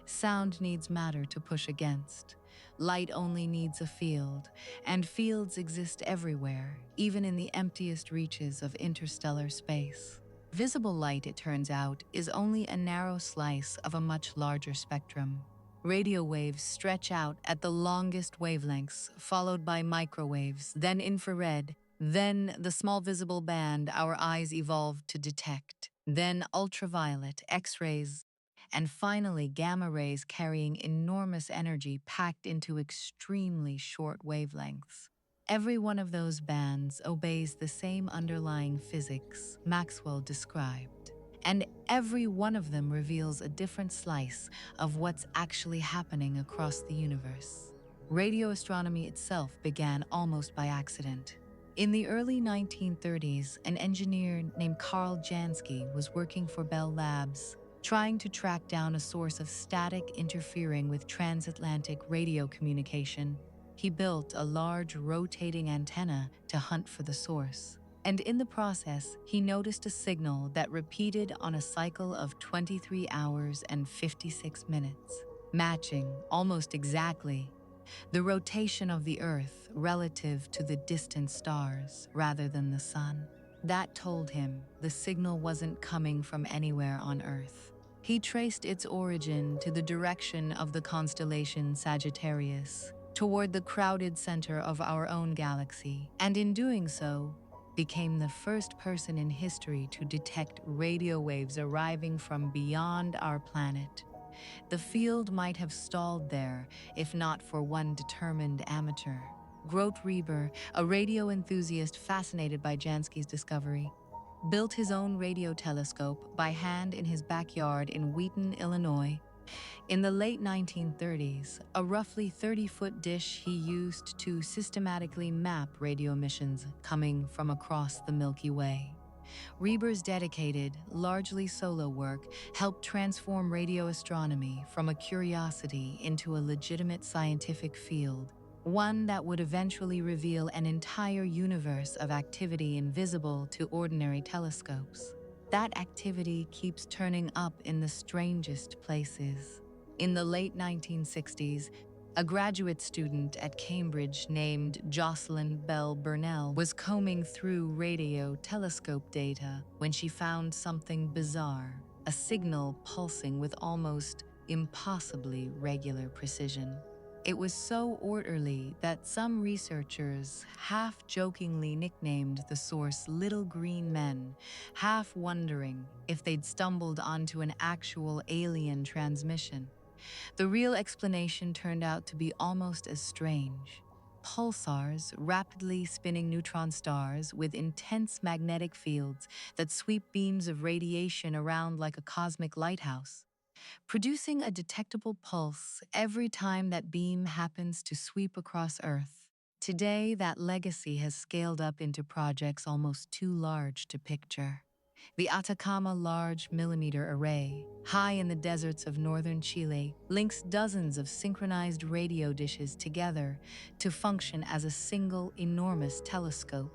Sound needs matter to push against. Light only needs a field, and fields exist everywhere, even in the emptiest reaches of interstellar space. Visible light, it turns out, is only a narrow slice of a much larger spectrum. Radio waves stretch out at the longest wavelengths, followed by microwaves, then infrared, then the small visible band our eyes evolved to detect, then ultraviolet, X-rays, and finally gamma rays carrying enormous energy packed into extremely short wavelengths. Every one of those bands obeys the same underlying physics Maxwell described, and every one of them reveals a different slice of what's actually happening across the universe. Radio astronomy itself began almost by accident. In the early 1930s, an engineer named Carl Jansky was working for Bell Labs, trying to track down a source of static interfering with transatlantic radio communication. He built a large rotating antenna to hunt for the source. And in the process, he noticed a signal that repeated on a cycle of 23 hours and 56 minutes, matching almost exactly the rotation of the Earth relative to the distant stars rather than the sun. That told him the signal wasn't coming from anywhere on Earth. He traced its origin to the direction of the constellation Sagittarius, toward the crowded center of our own galaxy, and in doing so, became the first person in history to detect radio waves arriving from beyond our planet. The field might have stalled there if not for one determined amateur. Grote Reber, a radio enthusiast fascinated by Jansky's discovery, built his own radio telescope by hand in his backyard in Wheaton, Illinois. In the late 1930s, a roughly 30-foot dish he used to systematically map radio emissions coming from across the Milky Way. Reber's dedicated, largely solo work helped transform radio astronomy from a curiosity into a legitimate scientific field, one that would eventually reveal an entire universe of activity invisible to ordinary telescopes. That activity keeps turning up in the strangest places. In the late 1960s, A graduate student at Cambridge named Jocelyn Bell Burnell was combing through radio telescope data when she found something bizarre, a signal pulsing with almost impossibly regular precision. It was so orderly that some researchers half-jokingly nicknamed the source Little Green Men, half wondering if they'd stumbled onto an actual alien transmission. The real explanation turned out to be almost as strange. Pulsars, rapidly spinning neutron stars with intense magnetic fields that sweep beams of radiation around like a cosmic lighthouse, producing a detectable pulse every time that beam happens to sweep across Earth. Today, that legacy has scaled up into projects almost too large to picture. The Atacama Large Millimeter Array, high in the deserts of northern Chile, links dozens of synchronized radio dishes together to function as a single enormous telescope.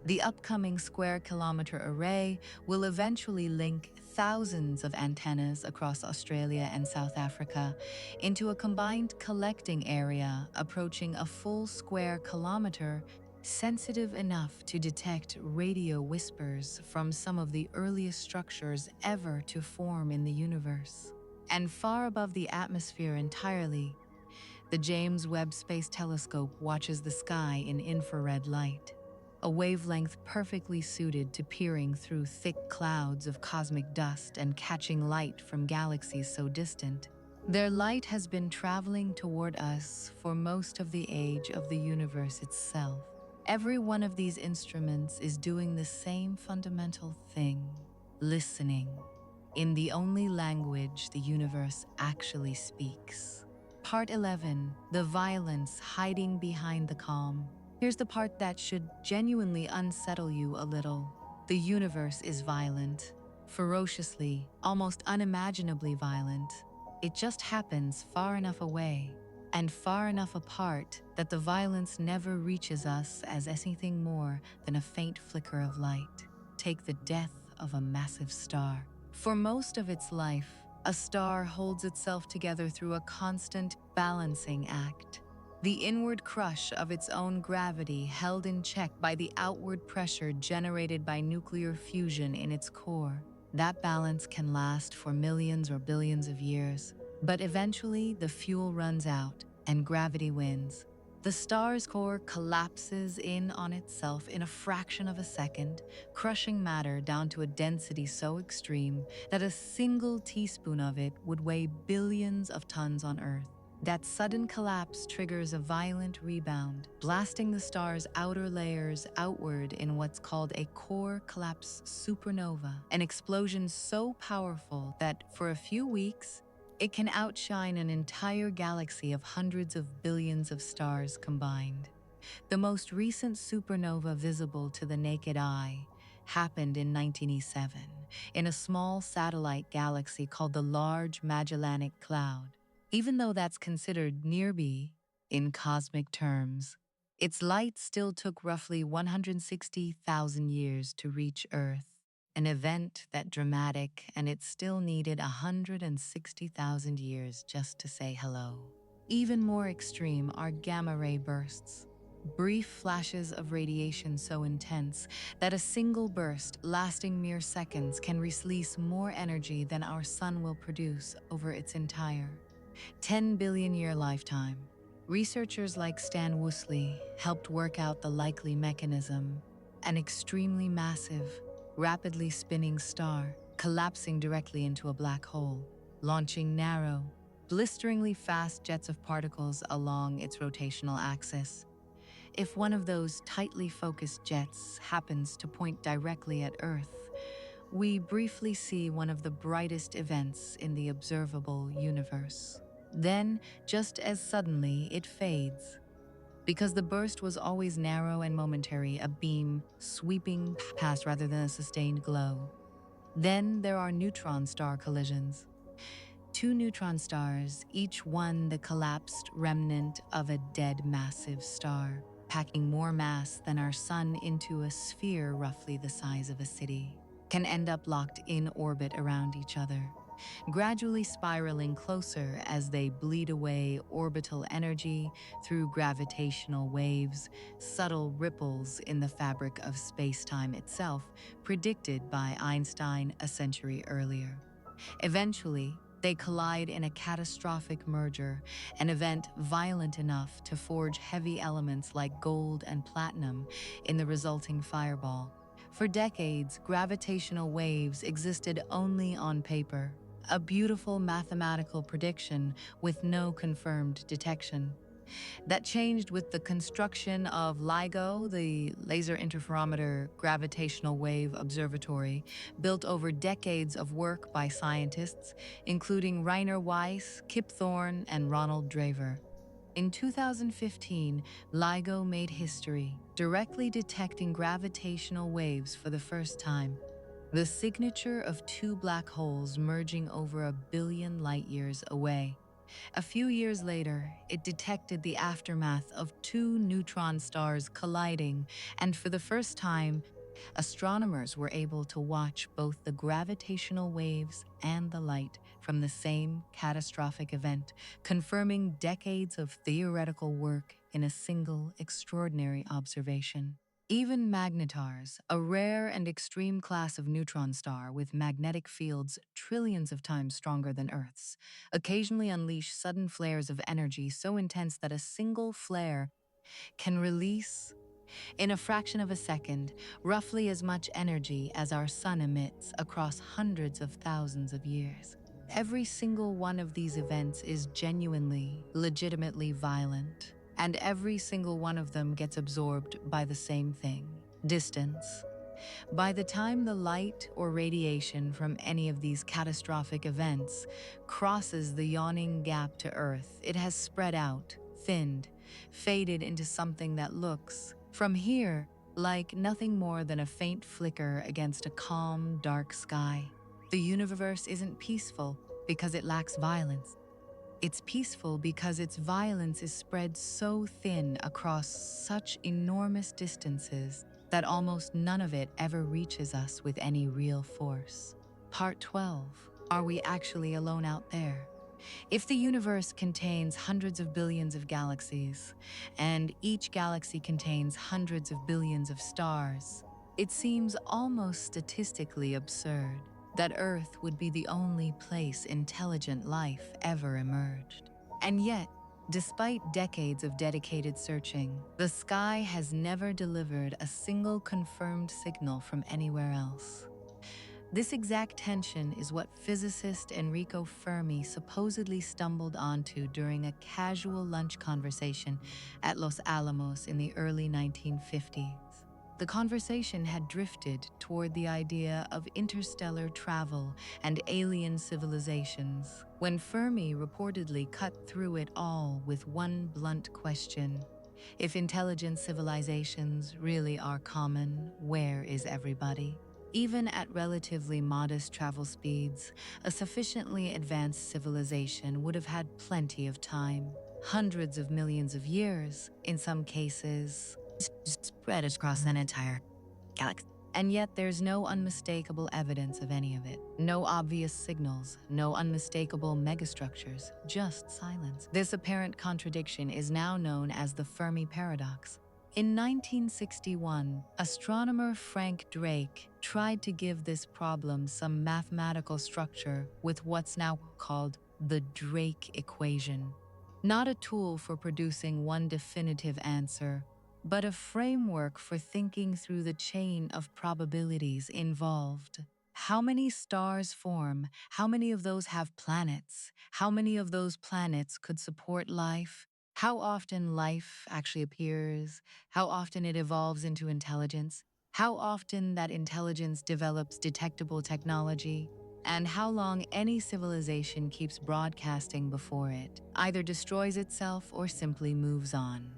The upcoming Square Kilometre Array will eventually link thousands of antennas across Australia and South Africa into a combined collecting area approaching a full square kilometre, sensitive enough to detect radio whispers from some of the earliest structures ever to form in the universe. And far above the atmosphere entirely, the James Webb Space Telescope watches the sky in infrared light, a wavelength perfectly suited to peering through thick clouds of cosmic dust and catching light from galaxies so distant. Their light has been traveling toward us for most of the age of the universe itself. Every one of these instruments is doing the same fundamental thing: listening, in the only language the universe actually speaks. Part 11, the violence hiding behind the calm. Here's the part that should genuinely unsettle you a little. The universe is violent, ferociously, almost unimaginably violent. It just happens far enough away and far enough apart that the violence never reaches us as anything more than a faint flicker of light. Take the death of a massive star. For most of its life, a star holds itself together through a constant balancing act. The inward crush of its own gravity held in check by the outward pressure generated by nuclear fusion in its core. That balance can last for millions or billions of years, but eventually the fuel runs out and gravity wins. The star's core collapses in on itself in a fraction of a second, crushing matter down to a density so extreme that a single teaspoon of it would weigh billions of tons on Earth. That sudden collapse triggers a violent rebound, blasting the star's outer layers outward in what's called a core collapse supernova, an explosion so powerful that for a few weeks, it can outshine an entire galaxy of hundreds of billions of stars combined. The most recent supernova visible to the naked eye happened in 1907 in a small satellite galaxy called the Large Magellanic Cloud. Even though that's considered nearby in cosmic terms, its light still took roughly 160,000 years to reach Earth, an event that dramatic, and it still needed 160,000 years just to say hello. Even more extreme are gamma-ray bursts, brief flashes of radiation so intense that a single burst lasting mere seconds can release more energy than our sun will produce over its entire 10 billion year lifetime. Researchers like Stan Woosley helped work out the likely mechanism: an extremely massive, rapidly spinning star collapsing directly into a black hole, launching narrow, blisteringly fast jets of particles along its rotational axis. If one of those tightly focused jets happens to point directly at Earth, we briefly see one of the brightest events in the observable universe. Then, just as suddenly, it fades. Because the burst was always narrow and momentary, a beam sweeping past rather than a sustained glow. Then there are neutron star collisions. Two neutron stars, each one the collapsed remnant of a dead massive star, packing more mass than our sun into a sphere roughly the size of a city, can end up locked in orbit around each other. gradually spiraling closer as they bleed away orbital energy through gravitational waves, subtle ripples in the fabric of space-time itself, predicted by Einstein a century earlier. Eventually, they collide in a catastrophic merger, an event violent enough to forge heavy elements like gold and platinum in the resulting fireball. For decades, gravitational waves existed only on paper, a beautiful mathematical prediction with no confirmed detection. That changed with the construction of LIGO, the Laser Interferometer Gravitational Wave Observatory, built over decades of work by scientists, including Rainer Weiss, Kip Thorne, and Ronald Draver. In 2015, LIGO made history, directly detecting gravitational waves for the first time. The signature of two black holes merging over 1 billion light-years away. A few years later, it detected the aftermath of two neutron stars colliding, and for the first time, astronomers were able to watch both the gravitational waves and the light from the same catastrophic event, confirming decades of theoretical work in a single extraordinary observation. Even magnetars, a rare and extreme class of neutron star with magnetic fields trillions of times stronger than Earth's, occasionally unleash sudden flares of energy so intense that a single flare can release, in a fraction of a second, roughly as much energy as our sun emits across hundreds of thousands of years. Every single one of these events is genuinely, legitimately violent, and every single one of them gets absorbed by the same thing: distance. By the time the light or radiation from any of these catastrophic events crosses the yawning gap to Earth, it has spread out, thinned, faded into something that looks, from here, like nothing more than a faint flicker against a calm, dark sky. The universe isn't peaceful because it lacks violence. It's peaceful because its violence is spread so thin across such enormous distances that almost none of it ever reaches us with any real force. Part 12. Are we actually alone out there? If the universe contains hundreds of billions of galaxies, and each galaxy contains hundreds of billions of stars, it seems almost statistically absurd that Earth would be the only place intelligent life ever emerged. And yet, despite decades of dedicated searching, the sky has never delivered a single confirmed signal from anywhere else. This exact tension is what physicist Enrico Fermi supposedly stumbled onto during a casual lunch conversation at Los Alamos in the early 1950s. The conversation had drifted toward the idea of interstellar travel and alien civilizations, when Fermi reportedly cut through it all with one blunt question: if intelligent civilizations really are common, where is everybody? Even at relatively modest travel speeds, a sufficiently advanced civilization would have had plenty of time. Hundreds of millions of years, in some cases, spread across an entire galaxy. And yet there's no unmistakable evidence of any of it. No obvious signals, no unmistakable megastructures, just silence. This apparent contradiction is now known as the Fermi Paradox. In 1961, astronomer Frank Drake tried to give this problem some mathematical structure with what's now called the Drake equation. Not a tool for producing one definitive answer, but a framework for thinking through the chain of probabilities involved. How many stars form? How many of those have planets? How many of those planets could support life? How often life actually appears? How often it evolves into intelligence? How often that intelligence develops detectable technology? And how long any civilization keeps broadcasting before it, either destroys itself or simply moves on.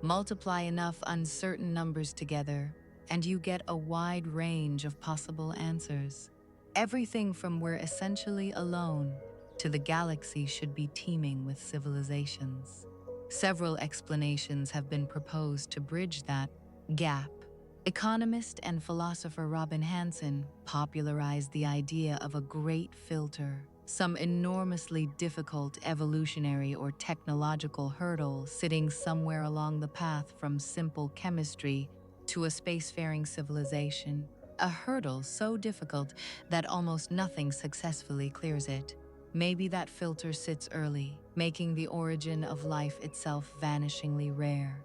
Multiply enough uncertain numbers together, and you get a wide range of possible answers. Everything from we're essentially alone to the galaxy should be teeming with civilizations. Several explanations have been proposed to bridge that gap. Economist and philosopher Robin Hanson popularized the idea of a great filter, some enormously difficult evolutionary or technological hurdle sitting somewhere along the path from simple chemistry to a spacefaring civilization. A hurdle so difficult that almost nothing successfully clears it. Maybe that filter sits early, making the origin of life itself vanishingly rare.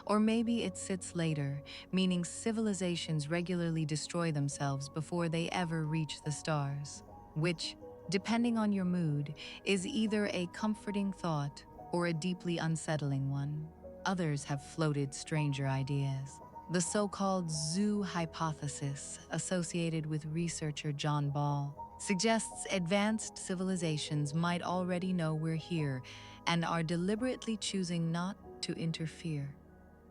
Or maybe it sits later, meaning civilizations regularly destroy themselves before they ever reach the stars, which, depending on your mood, is either a comforting thought or a deeply unsettling one. Others have floated stranger ideas. The so-called zoo hypothesis, associated with researcher John Ball, suggests advanced civilizations might already know we're here and are deliberately choosing not to interfere.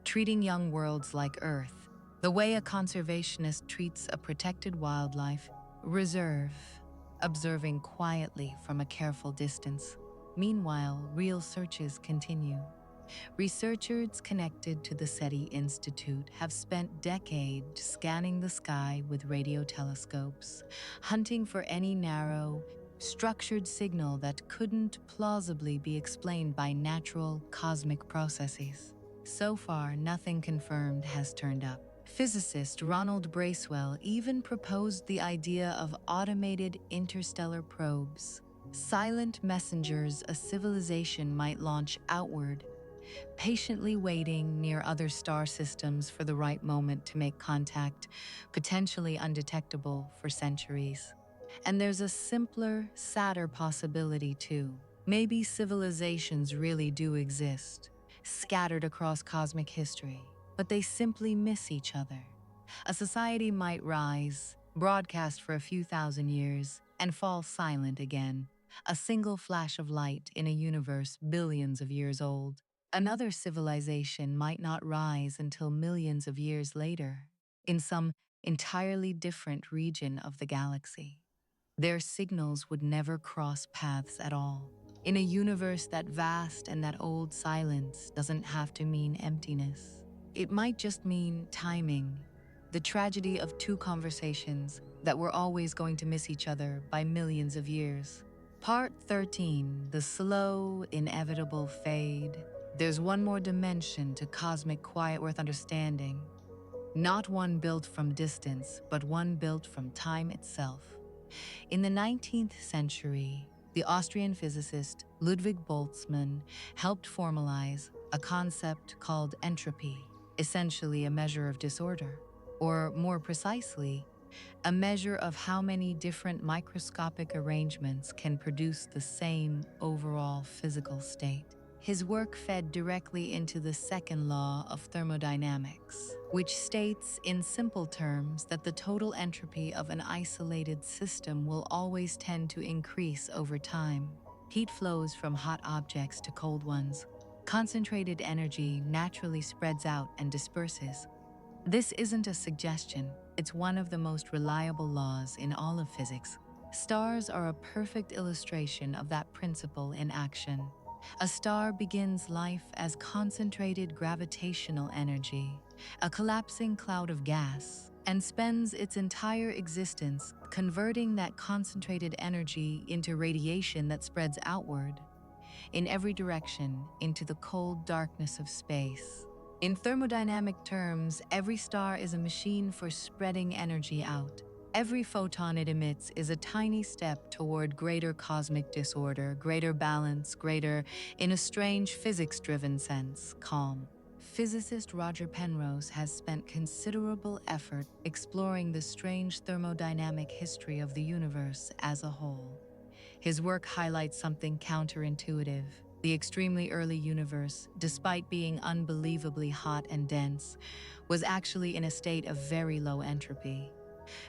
Treating young worlds like Earth, the way a conservationist treats a protected wildlife reserve, observing quietly from a careful distance. Meanwhile, real searches continue. Researchers connected to the SETI Institute have spent decades scanning the sky with radio telescopes, hunting for any narrow, structured signal that couldn't plausibly be explained by natural cosmic processes. So far, nothing confirmed has turned up. Physicist Ronald Bracewell even proposed the idea of automated interstellar probes, silent messengers a civilization might launch outward, patiently waiting near other star systems for the right moment to make contact, potentially undetectable for centuries. And there's a simpler, sadder possibility too. Maybe civilizations really do exist, scattered across cosmic history, but they simply miss each other. A society might rise, broadcast for a few thousand years, and fall silent again, a single flash of light in a universe billions of years old. Another civilization might not rise until millions of years later, in some entirely different region of the galaxy. Their signals would never cross paths at all. In a universe that vast and that old, silence doesn't have to mean emptiness. It might just mean timing, the tragedy of two conversations that were always going to miss each other by millions of years. Part 13, the slow, inevitable fade. There's one more dimension to cosmic quiet worth understanding. Not one built from distance, but one built from time itself. In the 19th century, the Austrian physicist Ludwig Boltzmann helped formalize a concept called entropy, essentially a measure of disorder, or more precisely, a measure of how many different microscopic arrangements can produce the same overall physical state. His work fed directly into the second law of thermodynamics, which states in simple terms that the total entropy of an isolated system will always tend to increase over time. Heat flows from hot objects to cold ones. Concentrated energy naturally spreads out and disperses. This isn't a suggestion, it's one of the most reliable laws in all of physics. Stars are a perfect illustration of that principle in action. A star begins life as concentrated gravitational energy, a collapsing cloud of gas, and spends its entire existence converting that concentrated energy into radiation that spreads outward, in every direction, into the cold darkness of space. In thermodynamic terms, every star is a machine for spreading energy out. Every photon it emits is a tiny step toward greater cosmic disorder, greater balance, greater, in a strange physics-driven sense, calm. Physicist Roger Penrose has spent considerable effort exploring the strange thermodynamic history of the universe as a whole. His work highlights something counterintuitive. The extremely early universe, despite being unbelievably hot and dense, was actually in a state of very low entropy,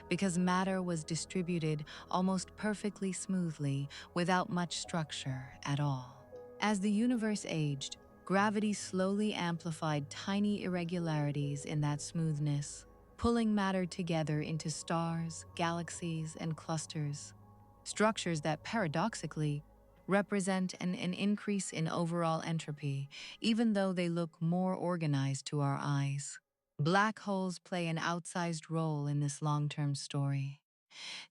because matter was distributed almost perfectly smoothly without much structure at all. As the universe aged, gravity slowly amplified tiny irregularities in that smoothness, pulling matter together into stars, galaxies, and clusters, structures that paradoxically represent an increase in overall entropy, even though they look more organized to our eyes. Black holes play an outsized role in this long-term story.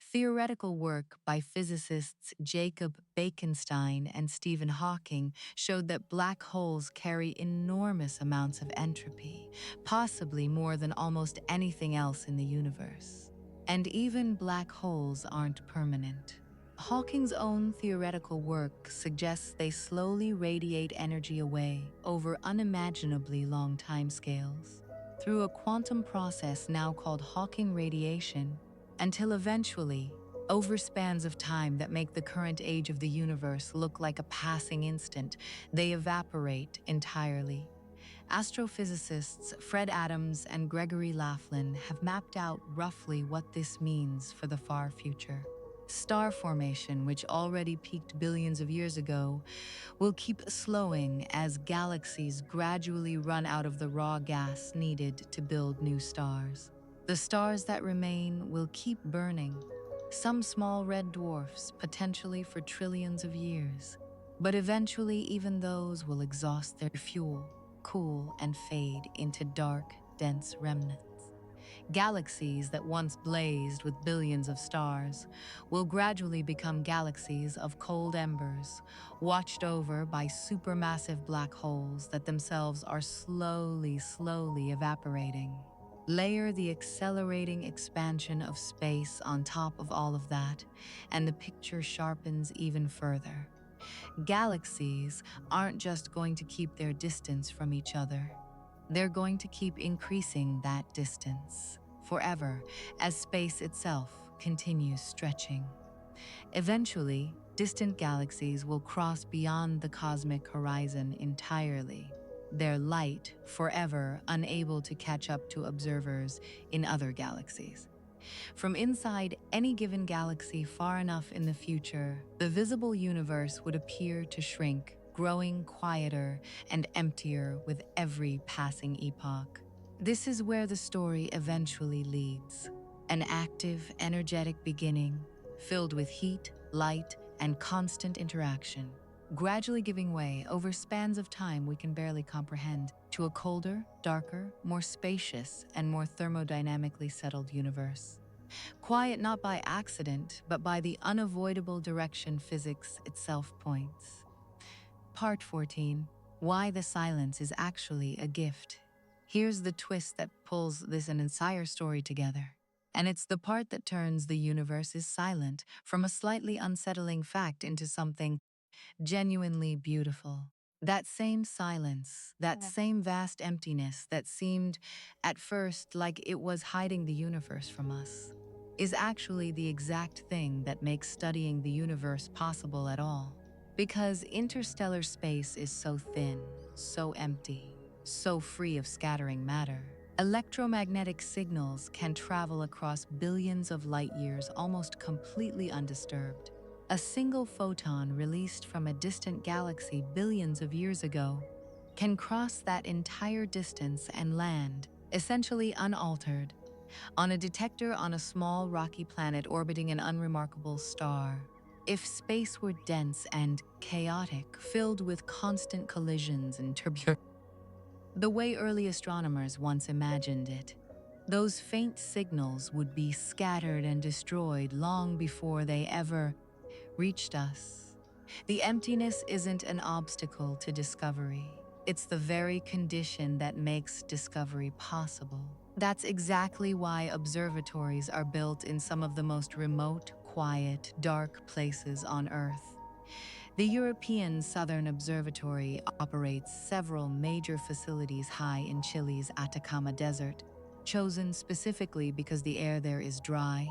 Theoretical work by physicists Jacob Bekenstein and Stephen Hawking showed that black holes carry enormous amounts of entropy, possibly more than almost anything else in the universe. And even black holes aren't permanent. Hawking's own theoretical work suggests they slowly radiate energy away over unimaginably long timescales through a quantum process now called Hawking radiation, until eventually, over spans of time that make the current age of the universe look like a passing instant, they evaporate entirely. Astrophysicists Fred Adams and Gregory Laughlin have mapped out roughly what this means for the far future. Star formation, which already peaked billions of years ago, will keep slowing as galaxies gradually run out of the raw gas needed to build new stars. The stars that remain will keep burning, some small red dwarfs potentially for trillions of years. But eventually even those will exhaust their fuel, cool, and fade into dark, dense remnants. Galaxies that once blazed with billions of stars will gradually become galaxies of cold embers, watched over by supermassive black holes that themselves are slowly evaporating. Layer the accelerating expansion of space on top of all of that, and the picture sharpens even further. Galaxies aren't just going to keep their distance from each other. They're going to keep increasing that distance forever as space itself continues stretching. Eventually, distant galaxies will cross beyond the cosmic horizon entirely, their light forever unable to catch up to observers in other galaxies. From inside any given galaxy far enough in the future, the visible universe would appear to shrink, growing quieter and emptier with every passing epoch. This is where the story eventually leads. An active, energetic beginning, filled with heat, light, and constant interaction, gradually giving way over spans of time we can barely comprehend to a colder, darker, more spacious, and more thermodynamically settled universe. Quiet not by accident, but by the unavoidable direction physics itself points. Part 14. Why the silence is actually a gift. Here's the twist that pulls this entire story together. And it's the part that turns the universe is silent from a slightly unsettling fact into something genuinely beautiful. That same silence, that same vast emptiness that seemed at first like it was hiding the universe from us, is actually the exact thing that makes studying the universe possible at all. Because interstellar space is so thin, so empty, so free of scattering matter, electromagnetic signals can travel across billions of light years almost completely undisturbed. A single photon released from a distant galaxy billions of years ago can cross that entire distance and land, essentially unaltered, on a detector on a small rocky planet orbiting an unremarkable star. If space were dense and chaotic, filled with constant collisions and turbulence, the way early astronomers once imagined it, those faint signals would be scattered and destroyed long before they ever reached us. The emptiness isn't an obstacle to discovery. It's the very condition that makes discovery possible. That's exactly why observatories are built in some of the most remote, quiet, dark places on Earth. The European Southern Observatory operates several major facilities high in Chile's Atacama Desert, chosen specifically because the air there is dry,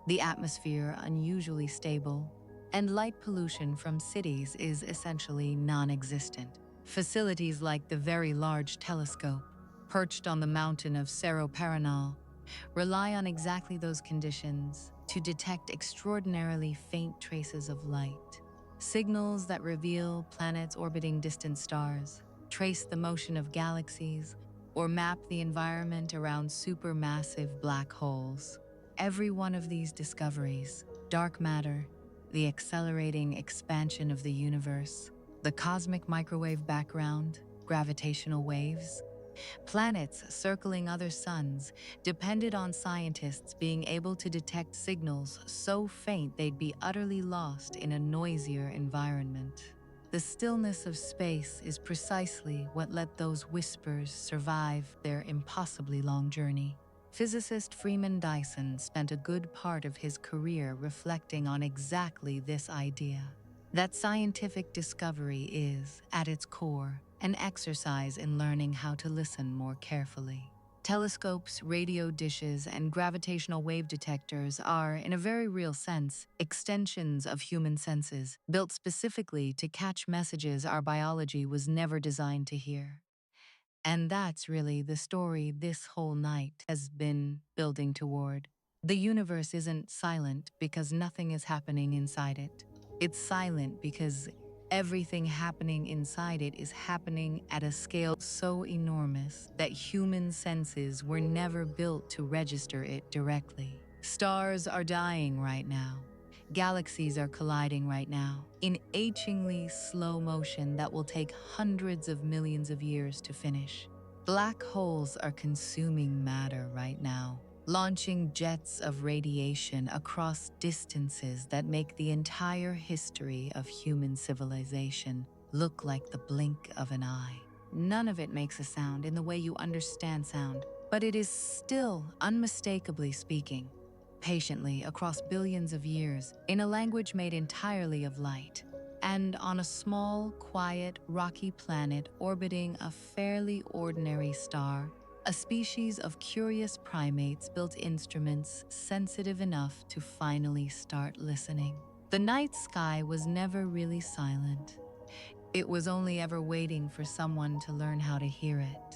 the atmosphere unusually stable, and light pollution from cities is essentially non-existent. Facilities like the Very Large Telescope, perched on the mountain of Cerro Paranal, rely on exactly those conditions to detect extraordinarily faint traces of light. Signals that reveal planets orbiting distant stars, trace the motion of galaxies, or map the environment around supermassive black holes. Every one of these discoveries, dark matter, the accelerating expansion of the universe, the cosmic microwave background, gravitational waves, Planets circling other suns depended on scientists being able to detect signals so faint they'd be utterly lost in a noisier environment. The stillness of space is precisely what let those whispers survive their impossibly long journey. Physicist Freeman Dyson spent a good part of his career reflecting on exactly this idea. That scientific discovery is, at its core, an exercise in learning how to listen more carefully. Telescopes, radio dishes, and gravitational wave detectors are, in a very real sense, extensions of human senses, built specifically to catch messages our biology was never designed to hear. And that's really the story this whole night has been building toward. The universe isn't silent because nothing is happening inside it. It's silent because everything happening inside it is happening at a scale so enormous that human senses were never built to register it directly. Stars are dying right now. Galaxies are colliding right now, in achingly slow motion that will take hundreds of millions of years to finish. Black holes are consuming matter right now, launching jets of radiation across distances that make the entire history of human civilization look like the blink of an eye. None of it makes a sound in the way you understand sound, but it is still unmistakably speaking, patiently across billions of years, in a language made entirely of light, and on a small, quiet, rocky planet orbiting a fairly ordinary star, a species of curious primates built instruments sensitive enough to finally start listening. The night sky was never really silent. It was only ever waiting for someone to learn how to hear it.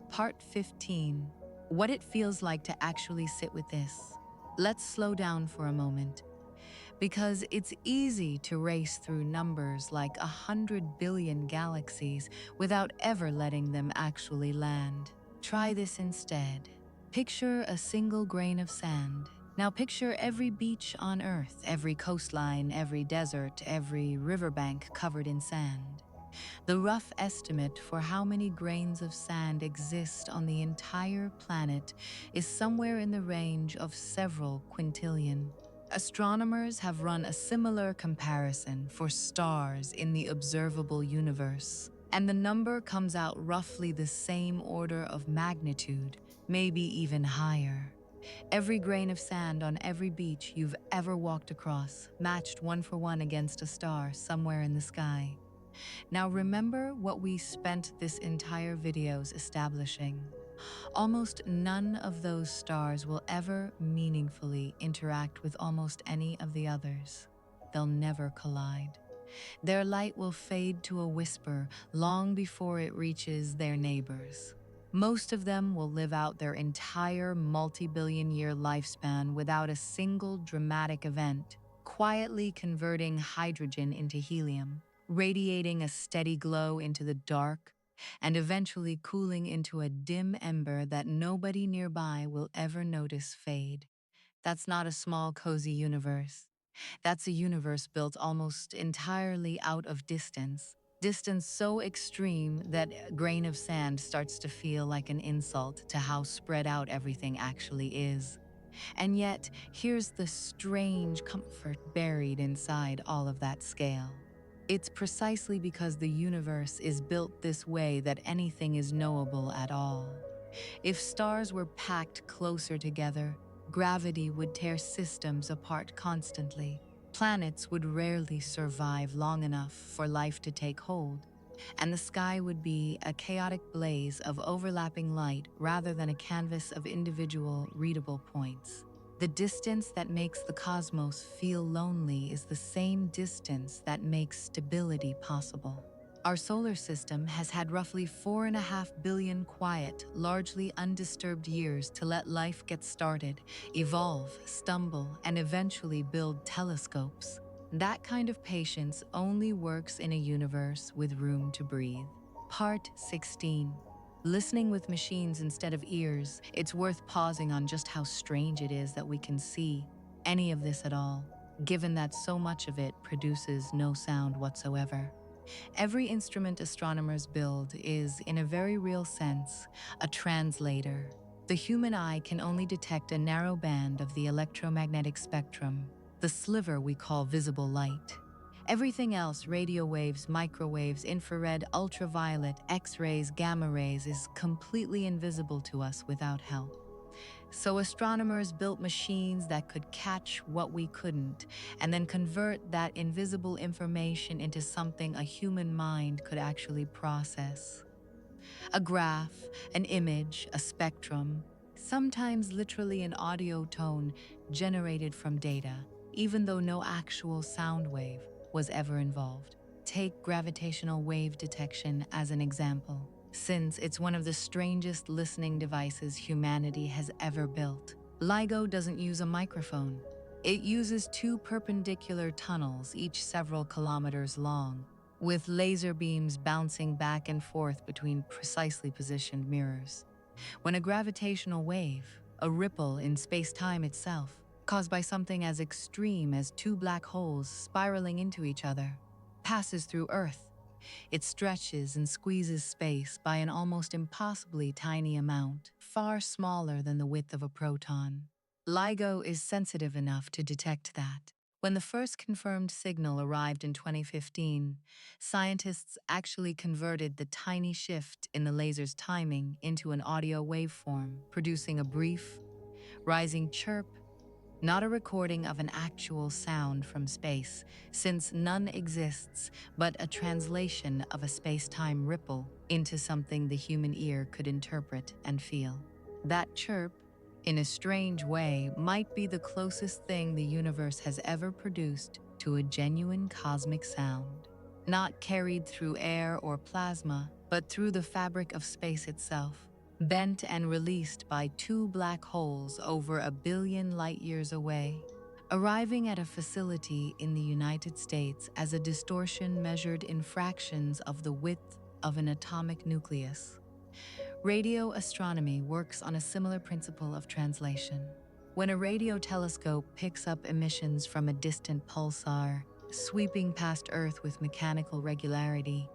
Part 15. What it feels like to actually sit with this. Let's slow down for a moment, because it's easy to race through numbers like 100 billion galaxies without ever letting them actually land. Try this instead. Picture a single grain of sand. Now picture every beach on Earth, every coastline, every desert, every riverbank covered in sand. The rough estimate for how many grains of sand exist on the entire planet is somewhere in the range of several quintillion. Astronomers have run a similar comparison for stars in the observable universe, and the number comes out roughly the same order of magnitude, maybe even higher. Every grain of sand on every beach you've ever walked across, matched one for one against a star somewhere in the sky. Now remember what we spent this entire videos establishing. Almost none of those stars will ever meaningfully interact with almost any of the others. They'll never collide. Their light will fade to a whisper long before it reaches their neighbors. Most of them will live out their entire multi-billion-year lifespan without a single dramatic event, quietly converting hydrogen into helium, radiating a steady glow into the dark, and eventually cooling into a dim ember that nobody nearby will ever notice fade. That's not a small, cozy universe. That's a universe built almost entirely out of distance. Distance so extreme that a grain of sand starts to feel like an insult to how spread out everything actually is. And yet, here's the strange comfort buried inside all of that scale. It's precisely because the universe is built this way that anything is knowable at all. If stars were packed closer together, gravity would tear systems apart constantly. Planets would rarely survive long enough for life to take hold, and the sky would be a chaotic blaze of overlapping light rather than a canvas of individual readable points. The distance that makes the cosmos feel lonely is the same distance that makes stability possible. Our solar system has had roughly 4.5 billion quiet, largely undisturbed years to let life get started, evolve, stumble, and eventually build telescopes. That kind of patience only works in a universe with room to breathe. Part 16. Listening with machines instead of ears, it's worth pausing on just how strange it is that we can see any of this at all, given that so much of it produces no sound whatsoever. Every instrument astronomers build is, in a very real sense, a translator. The human eye can only detect a narrow band of the electromagnetic spectrum, the sliver we call visible light. Everything else, radio waves, microwaves, infrared, ultraviolet, X-rays, gamma rays, is completely invisible to us without help. So astronomers built machines that could catch what we couldn't, and then convert that invisible information into something a human mind could actually process. A graph, an image, a spectrum, sometimes literally an audio tone generated from data, even though no actual sound wave was ever involved. Take gravitational wave detection as an example, since it's one of the strangest listening devices humanity has ever built. LIGO doesn't use a microphone. It uses two perpendicular tunnels, each several kilometers long, with laser beams bouncing back and forth between precisely positioned mirrors. When a gravitational wave, a ripple in space-time itself, caused by something as extreme as two black holes spiraling into each other, passes through Earth, it stretches and squeezes space by an almost impossibly tiny amount, far smaller than the width of a proton. LIGO is sensitive enough to detect that. When the first confirmed signal arrived in 2015, scientists actually converted the tiny shift in the laser's timing into an audio waveform, producing a brief, rising chirp, not a recording of an actual sound from space, since none exists, but a translation of a space-time ripple into something the human ear could interpret and feel. That chirp, in a strange way, might be the closest thing the universe has ever produced to a genuine cosmic sound. Not carried through air or plasma, but through the fabric of space itself, bent and released by two black holes over 1 billion light-years away, arriving at a facility in the United States as a distortion measured in fractions of the width of an atomic nucleus. Radio astronomy works on a similar principle of translation. When a radio telescope picks up emissions from a distant pulsar, sweeping past Earth with mechanical regularity,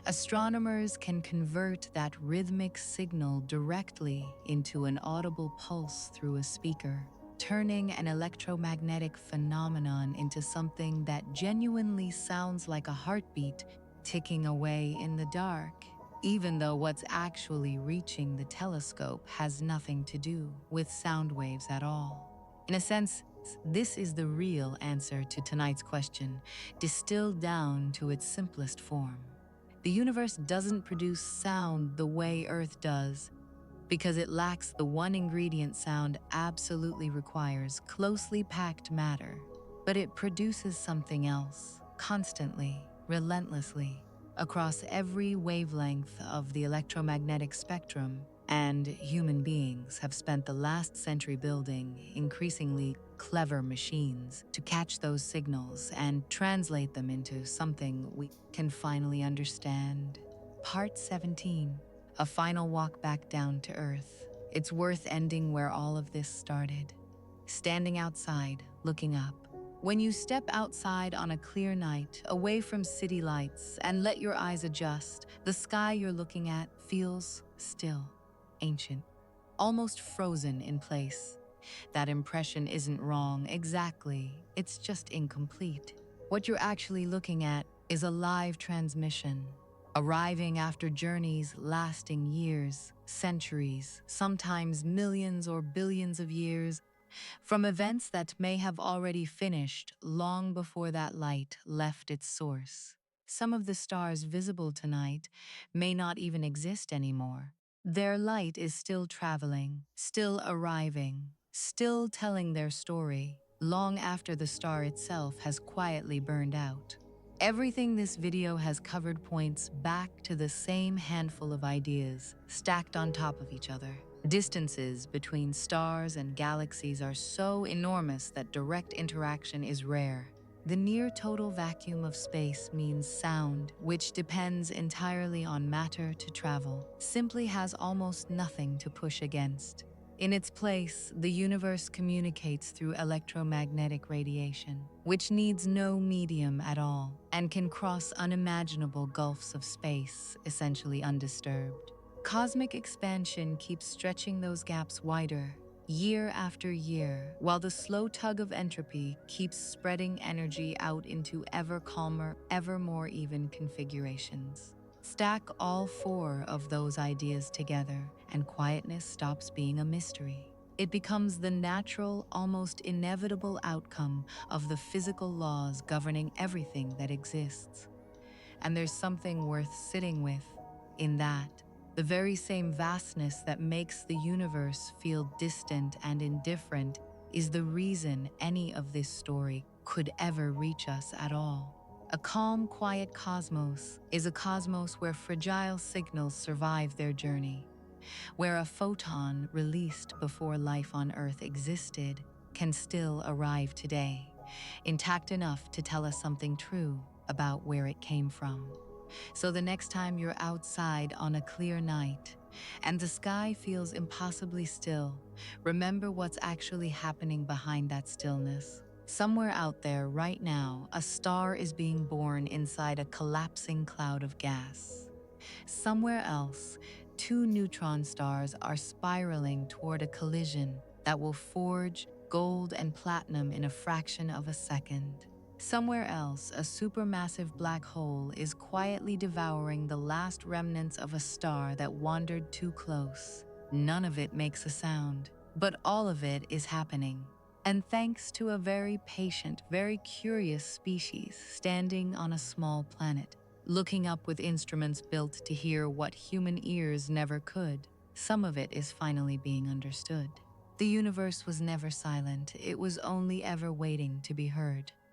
astronomers can convert that rhythmic signal directly into an audible pulse through a speaker, turning an electromagnetic phenomenon into something that genuinely sounds like a heartbeat ticking away in the dark, even though what's actually reaching the telescope has nothing to do with sound waves at all. In a sense, this is the real answer to tonight's question, distilled down to its simplest form. The universe doesn't produce sound the way Earth does, because it lacks the one ingredient sound absolutely requires: closely packed matter. But it produces something else, constantly, relentlessly, across every wavelength of the electromagnetic spectrum, and human beings have spent the last century building increasingly clever machines to catch those signals and translate them into something we can finally understand. Part 17, a final walk back down to Earth. It's worth ending where all of this started. Standing outside, looking up. When you step outside on a clear night, away from city lights, and let your eyes adjust, the sky you're looking at feels still, ancient, almost frozen in place. That impression isn't wrong exactly, it's just incomplete. What you're actually looking at is a live transmission, arriving after journeys lasting years, centuries, sometimes millions or billions of years, from events that may have already finished long before that light left its source. Some of the stars visible tonight may not even exist anymore. Their light is still traveling, still arriving, still telling their story, long after the star itself has quietly burned out. Everything this video has covered points back to the same handful of ideas, stacked on top of each other. Distances between stars and galaxies are so enormous that direct interaction is rare. The near total vacuum of space means sound, which depends entirely on matter to travel, simply has almost nothing to push against. In its place, the universe communicates through electromagnetic radiation, which needs no medium at all and can cross unimaginable gulfs of space, essentially undisturbed. Cosmic expansion keeps stretching those gaps wider, year after year, while the slow tug of entropy keeps spreading energy out into ever calmer, ever more even configurations. Stack all four of those ideas together, and quietness stops being a mystery. It becomes the natural, almost inevitable outcome of the physical laws governing everything that exists. And there's something worth sitting with in that. The very same vastness that makes the universe feel distant and indifferent is the reason any of this story could ever reach us at all. A calm, quiet cosmos is a cosmos where fragile signals survive their journey, where a photon released before life on Earth existed can still arrive today, intact enough to tell us something true about where it came from. So the next time you're outside on a clear night and the sky feels impossibly still, remember what's actually happening behind that stillness. Somewhere out there right now, a star is being born inside a collapsing cloud of gas. Somewhere else, two neutron stars are spiraling toward a collision that will forge gold and platinum in a fraction of a second. Somewhere else, a supermassive black hole is quietly devouring the last remnants of a star that wandered too close. None of it makes a sound, but all of it is happening. And thanks to a very patient, very curious species standing on a small planet, looking up with instruments built to hear what human ears never could, some of it is finally being understood. The universe was never silent, it was only ever waiting to be heard.